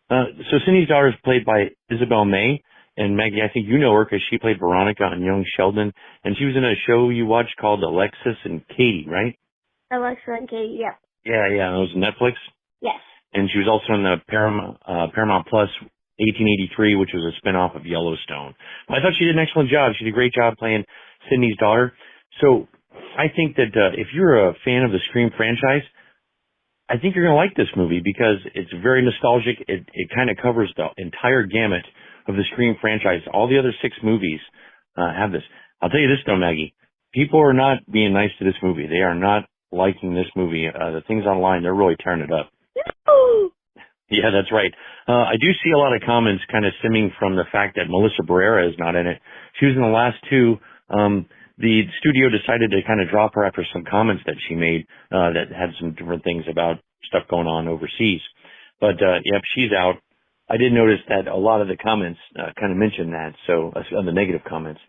So Cindy's daughter is played by Isabel May. And Maggie, I think you know her because she played Veronica on Young Sheldon. And she was in a show you watched called Alexis and Katie, right? Alexa and Katie, yep. Yeah. It was Netflix. Yes. And she was also in the Paramount Plus 1883, which was a spinoff of Yellowstone. I thought she did an excellent job. She did a great job playing Sydney's daughter. So I think that if you're a fan of the Scream franchise, I think you're going to like this movie because it's very nostalgic. It kind of covers the entire gamut of the Scream franchise. All the other 6 movies have this. I'll tell you this, though, Maggie. People are not being nice to this movie. They are not liking this movie. The things online, they're really tearing it up. Yeah, that's right. I do see a lot of comments kind of stemming from the fact that Melissa Barrera is not in it. She was in the last 2. The studio decided to kind of drop her after some comments that she made that had some different things about stuff going on overseas. But, yep, she's out. I did notice that a lot of the comments kind of mentioned that, so on the negative comments.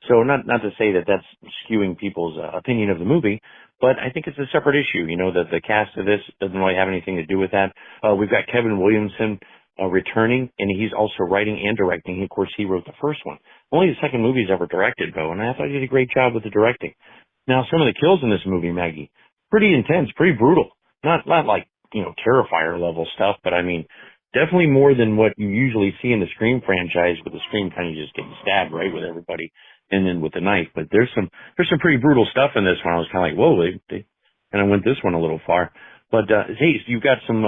So not to say that that's skewing people's opinion of the movie, but I think it's a separate issue. That the cast of this doesn't really have anything to do with that. We've got Kevin Williamson returning, and he's also writing and directing. Of course, he wrote the first one. Only the second movie he's ever directed, though, and I thought he did a great job with the directing. Now, some of the kills in this movie, Maggie, pretty intense, pretty brutal. Not like, Terrifier level stuff, but I mean, definitely more than what you usually see in the Scream franchise, with the Scream kind of just getting stabbed right with everybody. And then with the knife, but there's some pretty brutal stuff in this one. I was kind of like, whoa, they kind of went this one a little far. But hey, you've got some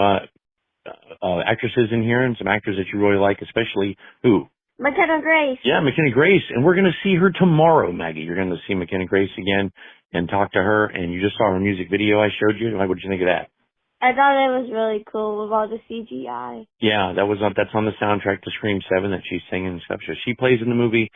actresses in here and some actors that you really like, especially who? McKenna Grace. Yeah, McKenna Grace, and we're going to see her tomorrow, Maggie. You're going to see McKenna Grace again and talk to her. And you just saw her music video I showed you. What did you think of that? I thought it was really cool with all the CGI. Yeah, that's on the soundtrack to Scream 7 that she's singing and stuff. So she plays in the movie.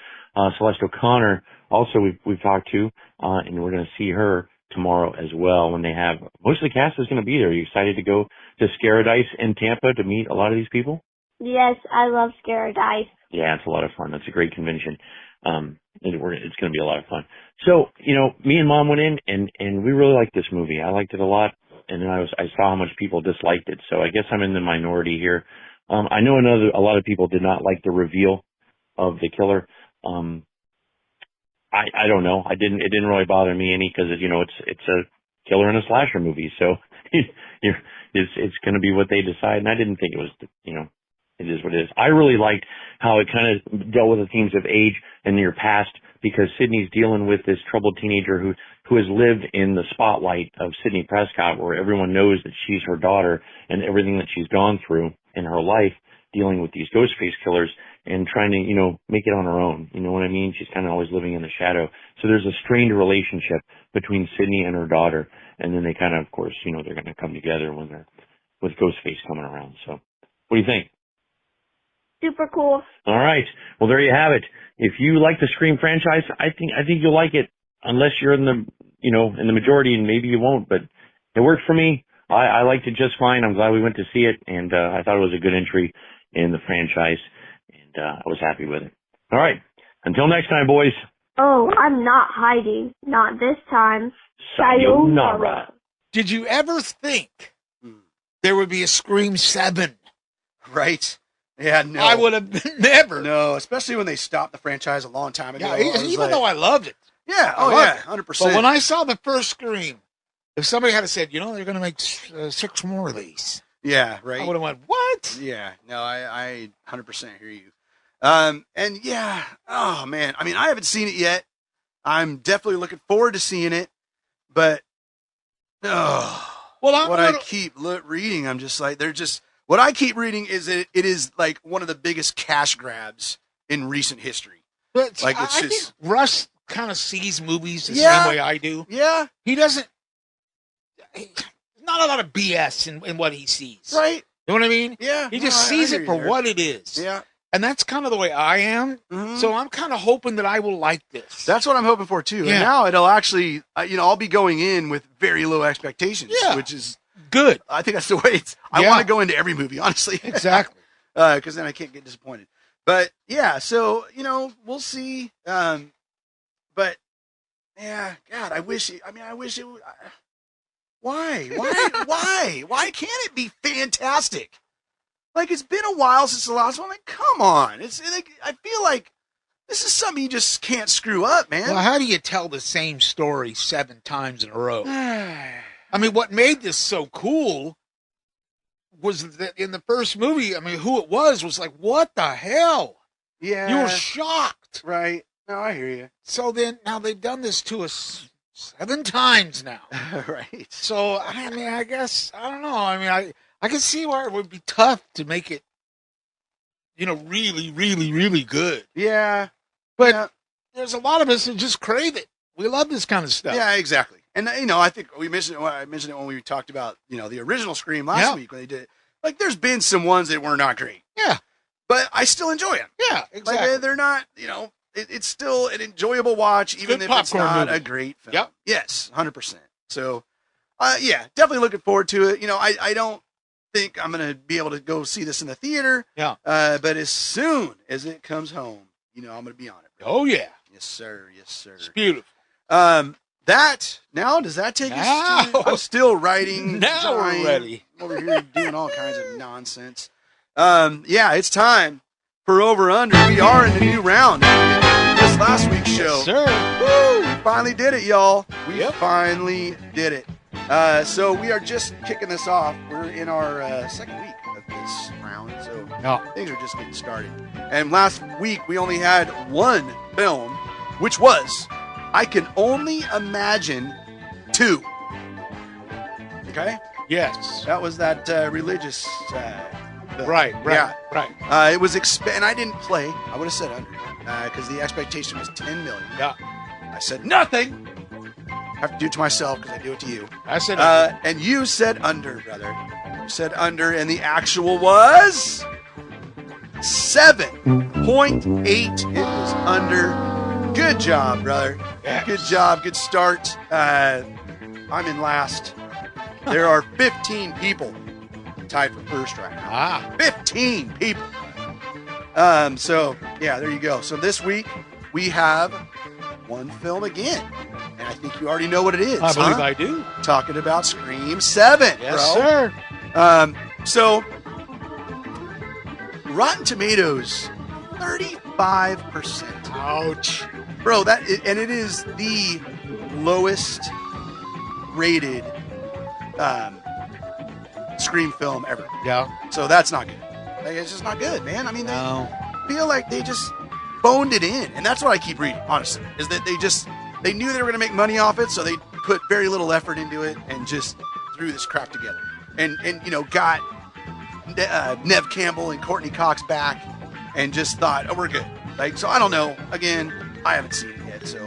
Celeste O'Connor also we've talked to, and we're going to see her tomorrow as well when they have, most of the cast is going to be there. Are you excited to go to Scaradice in Tampa to meet a lot of these people? Yes, I love Scaradice. Yeah, it's a lot of fun. That's a great convention. It's going to be a lot of fun. So, me and Mom went in and we really liked this movie. I liked it a lot. And then I saw how much people disliked it. So I guess I'm in the minority here. I know a lot of people did not like the reveal of the killer. I don't know. It didn't really bother me any because, it's a killer in a slasher movie. So it's going to be what they decide. And I didn't think it was, it is what it is. I really liked how it kind of dealt with the themes of age and your past, because Sydney's dealing with this troubled teenager who has lived in the spotlight of Sidney Prescott, where everyone knows that she's her daughter and everything that she's gone through in her life, dealing with these Ghostface killers and trying to, make it on her own. You know what I mean? She's kind of always living in the shadow. So there's a strained relationship between Sydney and her daughter. And then they kind of course, they're going to come together when they're with Ghostface coming around. So what do you think? Super cool. All right. Well, there you have it. If you like the Scream franchise, I think you'll like it, unless you're in the, in the majority, and maybe you won't, but it worked for me. I liked it just fine. I'm glad we went to see it, and I thought it was a good entry in the franchise, and I was happy with it. All right. Until next time, boys. Oh, I'm not hiding. Not this time. Sayonara. Did you ever think Hmm. there would be a Scream 7? Right? Yeah, no. I would have never. No, especially when they stopped the franchise a long time ago. Yeah, even though I loved it. Yeah, I loved it. 100%. But when I saw the first Scream, if somebody had said, they're going to make 6 more of these, yeah, I right. would have went, what? Yeah, no, I 100% hear you. And yeah, oh man, I mean, I haven't seen it yet. I'm definitely looking forward to seeing it, but Well, what I keep reading, I'm just like, what I keep reading is that it is like one of the biggest cash grabs in recent history. But Like, it's I just- think Russ kind of sees movies the Yeah. same way I do. Yeah, He doesn't. Not a lot of BS in what he sees. right. You know what I mean? Yeah, He just no, I sees hear it you for there. what it is. Yeah, And that's kind of the way I am. mhm. So I'm kind of hoping that I will like this. That's what I'm hoping for too. Yeah. And now it'll actually, I'll be going in with very low expectations, Yeah. which is, good. I think that's the way I Yeah. want to go into every movie, honestly. Exactly. Because then I can't get disappointed. But yeah, so we'll see. But yeah, God, I wish it would. Why? Why can't it be fantastic? Like, it's been a while since the last one. Like, come on, it's like, I feel like this is something you just can't screw up, man. Well, how do you tell the same story 7 times in a row? I mean, what made this so cool was that in the first movie, I mean, who it was like, what the hell? Yeah, You were shocked. right. No, I hear you. So then, now they've done this to us 7 times now. Right. So, I mean, I guess, I don't know. I mean, I can see where it would be tough to make it, really, really, really good. Yeah. But Yeah. there's a lot of us that just crave it. We love this kind of stuff. Yeah, exactly. And I think I mentioned it when we talked about the original Scream last week when they did it. Like, there's been some ones that were not great. Yeah. But I still enjoy them. Yeah, exactly. Like, they're not, it's still an enjoyable watch, even good if it's popcorn not movie. a great film. Yep. Yes, 100%. So, yeah, definitely looking forward to it. I don't think I'm going to be able to go see this in the theater. Yeah. But as soon as it comes home, I'm going to be on it. Oh, yeah. Yes, sir. Yes, sir. It's beautiful. Does that take us to, Now. I'm still writing. Now we're drawing, ready. Over here doing all kinds of nonsense. Yeah, it's time for Over Under. We are in the new round. This last week's show. Yes, sir. Woo! We finally did it, y'all. We Yep. finally did it. So we are just kicking this off. We're in our second week of this round, so No. things are just getting started. And last week we only had one film, which was I Can Only Imagine 2. Okay? Yes. That was that religious film. Right. Yeah. Right. It was and I didn't play. I would have said under because the expectation was 10 million. Yeah. I said nothing. I have to do it to myself because I do it to you. I said, And you said under, brother. You said under, and the actual was 7.8. It was under. Good job, brother. Yes. Good job. Good start. I'm in last. There are 15 people tied for first right now. 15 people. So yeah, there you go. So this week we have one film again, and I think you already know what it is. I believe huh? I do. Talking about Scream 7, Yes, bro. sir. So Rotten Tomatoes, 35%, Ouch. bro. And it is the lowest rated Scream film ever. Yeah. So that's not good. Like, it's just not good, man. I mean, No. I feel like they just boned it in, and that's what I keep reading. Honestly, is that they knew they were going to make money off it, so they put very little effort into it and just threw this crap together, and got Nev Campbell and Courtney Cox back, and just thought, oh, we're good. Like, so I don't know. Again, I haven't seen it yet, so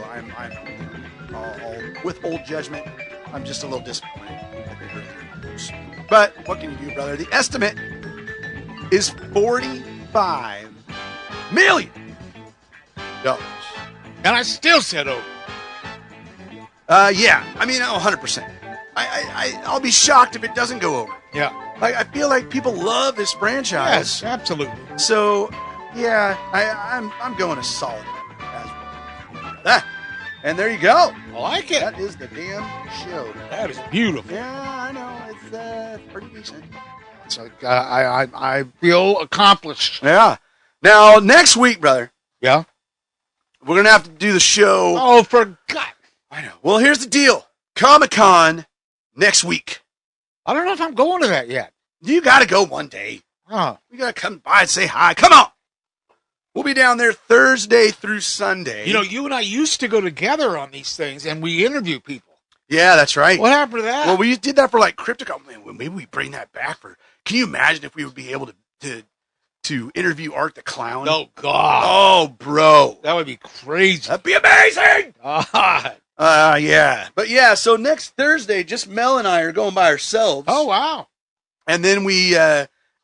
I'll withhold judgment. I'm just a little disappointed that they hurt their reviews. But what can you do, brother? The estimate is $45 million. And I still said over. Yeah, I mean, 100%. I'll be shocked if it doesn't go over. Yeah. Like, I feel like people love this franchise. Yes, absolutely. So Yeah, I'm going a solid as well. Ah, and there you go. I like it. That is the damn show. That is beautiful. Yeah, I know. It's pretty decent. It's like I feel accomplished. Yeah. Now, next week, brother, Yeah. we're going to have to do the show. Oh, for God. I know. Well, here's the deal. Comic-Con next week. I don't know if I'm going to that yet. You got to go one day. Oh. You got to come by and say hi. Come on. We'll be down there Thursday through Sunday. You know, you and I used to go together on these things, and we interview people. Yeah, that's right. What happened to that? Well, we did that for like Crypticon. Man, well, maybe we bring that back for. Can you imagine if we would be able to interview Art the Clown? Oh, God. Oh, bro. That would be crazy. That'd be amazing. God. Yeah. But yeah, so next Thursday, just Mel and I are going by ourselves. Oh, wow. And then we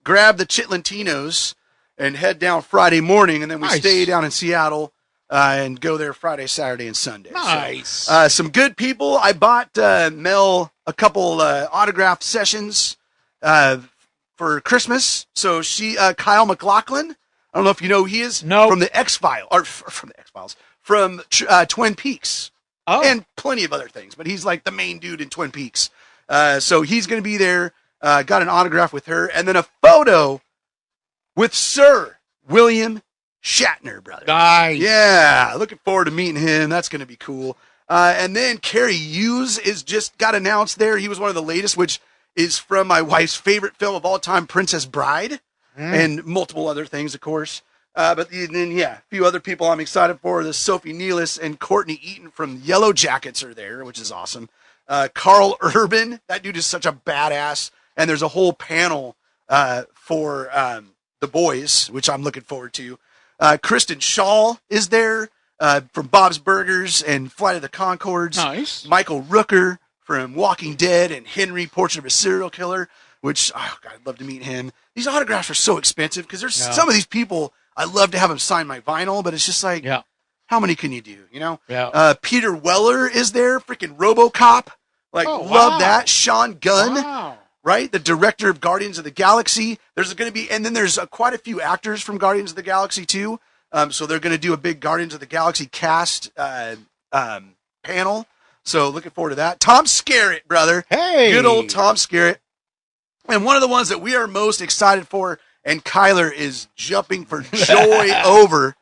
grab the Chitlentinos and head down Friday morning, and then we Nice. stay down in Seattle and go there Friday, Saturday, and Sunday. Nice. So, some good people. I bought Mel a couple autograph sessions for Christmas. So Kyle MacLachlan, I don't know if you know who he is. No. From the X-Files, or from the X-Files, from Twin Peaks. Oh. And plenty of other things, but he's like the main dude in Twin Peaks. So he's going to be there. Got an autograph with her, and then a photo with Sir William Shatner, brother. Nice. Yeah, looking forward to meeting him. That's going to be cool. And then Carrie Hughes is just got announced there. He was one of the latest, which is from my wife's favorite film of all time, Princess Bride, and multiple other things, of course. But then, yeah, a few other people I'm excited for. The Sophie Nealis and Courtney Eaton from Yellow Jackets are there, which is awesome. Carl Urban, that dude is such a badass. And there's a whole panel for The Boys, which I'm looking forward to. Kristen Shaw is there from Bob's Burgers and Flight of the Conchords. Nice. Michael Rooker from Walking Dead and Henry, Portrait of a Serial Killer, which, oh, God, I'd love to meet him. These autographs are so expensive because there's some of these people, I love to have them sign my vinyl, but it's just like, how many can you do, you know? Yeah. Peter Weller is there, freaking RoboCop. Like, love that. Sean Gunn. Wow. Right? The director of Guardians of the Galaxy. There's going to be, and then there's quite a few actors from Guardians of the Galaxy too. So they're going to do a big Guardians of the Galaxy cast panel. So looking forward to that. Tom Skerritt, brother. Hey. Good old Tom Skerritt. And one of the ones that we are most excited for, and Kyler is jumping for joy over,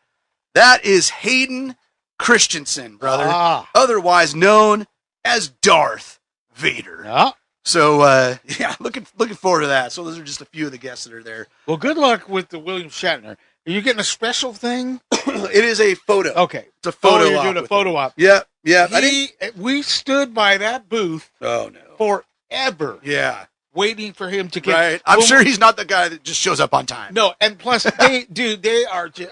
that is Hayden Christensen, brother. Otherwise known as Darth Vader. Yeah. So, yeah, looking forward to that. So those are just a few of the guests that are there. Well, good luck with the William Shatner. Are you getting a special thing? It is a photo. Okay. It's a photo you're op doing a with photo him. op. Yeah. We stood by that booth Oh, no. forever Yeah. waiting for him to get. Right. I'm sure he's not the guy that just shows up on time. No, and plus, they are just.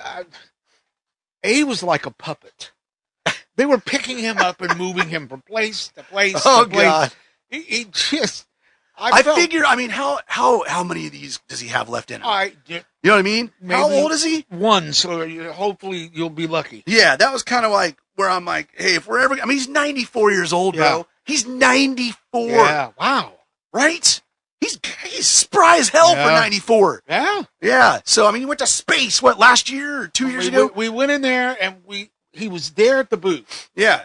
He was like a puppet. They were picking him up and moving him from place to place. Oh, to place. God. He just. I figure, I mean, how many of these does he have left in him? You know what I mean? How Maybe old is he? one, so hopefully you'll be lucky. Yeah, that was kind of like where I'm like, hey, if we're ever, I mean, he's 94 years old, bro. Yeah. He's 94. Yeah. Wow. Right? He's spry as hell for 94. Yeah. Yeah. So, I mean, he went to space, what, last year or 2 years ago? We went in there and he was there at the booth. Yeah.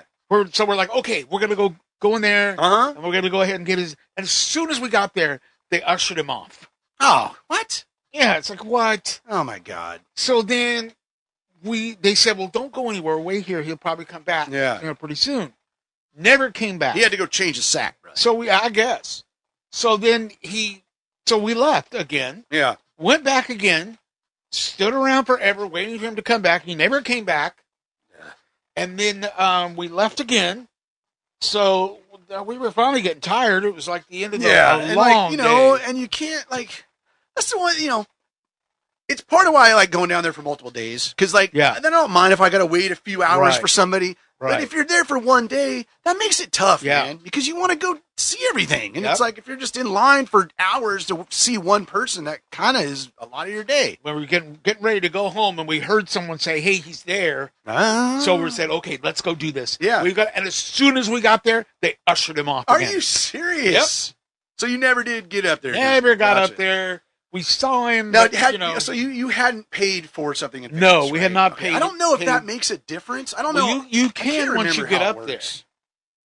So we're like, okay, we're gonna go in there, Uh-huh. and we're gonna go ahead and get his. And as soon as we got there, they ushered him off. Oh, what? Yeah, it's like what? Oh, my God. So then they said, well, don't go anywhere. Wait here. He'll probably come back. Yeah. Pretty soon. Never came back. He had to go change his sack, bro. So I guess. So then we left again. Yeah. Went back again. Stood around forever waiting for him to come back. He never came back. Yeah. And then we left again. So we were finally getting tired. It was like the end of the and long day. day. And you can't, that's the one, it's part of why I like going down there for multiple days. Because, then I don't mind if I got to wait a few hours for somebody. Right. But if you're there for one day, that makes it tough, Yeah. man. Because you want to go see everything. And Yep. it's like, if you're just in line for hours to see one person, that kind of is a lot of your day. When we were getting ready to go home, and we heard someone say, "Hey, he's there." Ah. So we said, "Okay, let's go do this." Yeah. And as soon as we got there, they ushered him off. Are again. you serious? So you never did get up there? Never got Gotcha. up there. We saw him. Now, but, so you hadn't paid for something in Vegas, No, we had right? not Okay. paid. I don't know if paid- that makes a difference. I don't Well, know. you I can't can once you remember get how up it there. works.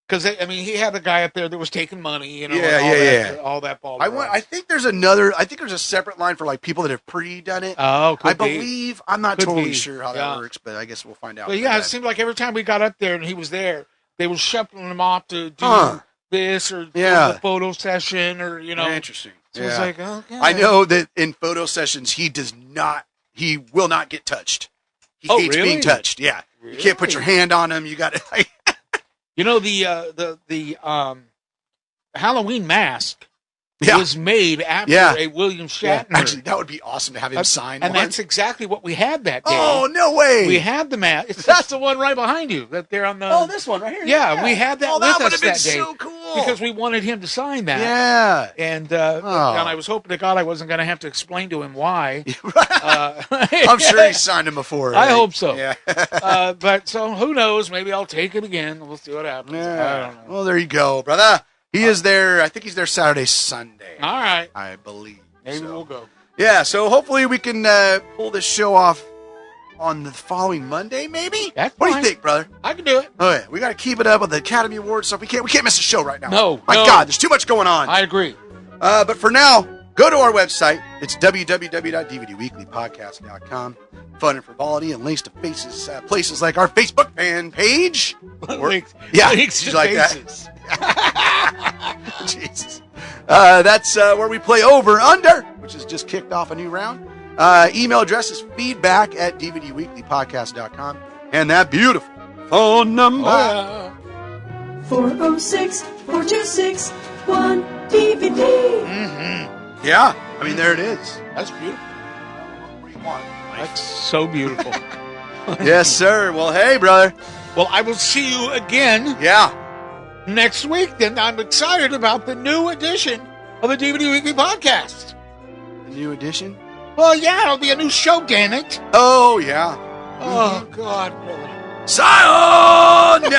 Because he had a guy up there that was taking money, and all that ball. I think there's another. I think there's a separate line for like people that have pre-done it. Oh, I believe. I'm not Could totally be. sure how Yeah. that works, but I guess we'll find out. But for yeah, it that. seemed like every time we got up there and he was there, they were shuffling him off to do Huh. this or Yeah. the photo session or Interesting. So it's like, okay. I know that in photo sessions he will not get touched. He Oh, hates really? being touched. Yeah, you can't put your hand on him. You got to. The Halloween mask Yeah. was made after Yeah. a William Yeah, Shatner. actually, that would be awesome to have him sign. And one. that's exactly what we had that day. Oh no way! We had the mask. That's the one right behind you. That there on the. this one right here. Yeah, we had that Oh, with that us would have been that day so cool. because we wanted him to sign that. Yeah. And Oh. and I was hoping to God I wasn't going to have to explain to him why. I'm sure he's signed him before. I right? hope so. Yeah. But so who knows? Maybe I'll take it again. We'll see what happens. I don't know. Well, there you go, brother. He is there. I think he's there Saturday, Sunday. All right. I believe. Maybe so. we'll go. Yeah. So hopefully we can pull this show off on the following Monday, maybe. That's what do fine. you think, brother? I can do it. Okay, we got to keep it up with the Academy Awards stuff. We can't miss a show right now. No, My no. God, there's too much going on. I agree. But for now, go to our website. It's www.dvdweeklypodcast.com. Fun and frivolity and links to places like our Facebook fan page. Links Did you to like that? faces. Jesus. That's where we play Over Under, which has just kicked off a new round. Email address is feedback@dvdweeklypodcast.com. And that beautiful phone number. Oh, 406-426-1DVD. Yeah, I mean, there it is. that's beautiful. Where you want. That's so beautiful. Yes, sir. Well, hey, brother. Well, I will see you again Yeah. next week. Then I'm excited about the new edition of the DVD Weekly Podcast. The new edition. Well, yeah, it'll be a new show, damn it. Oh, yeah. Oh, God, brother. Sayonara!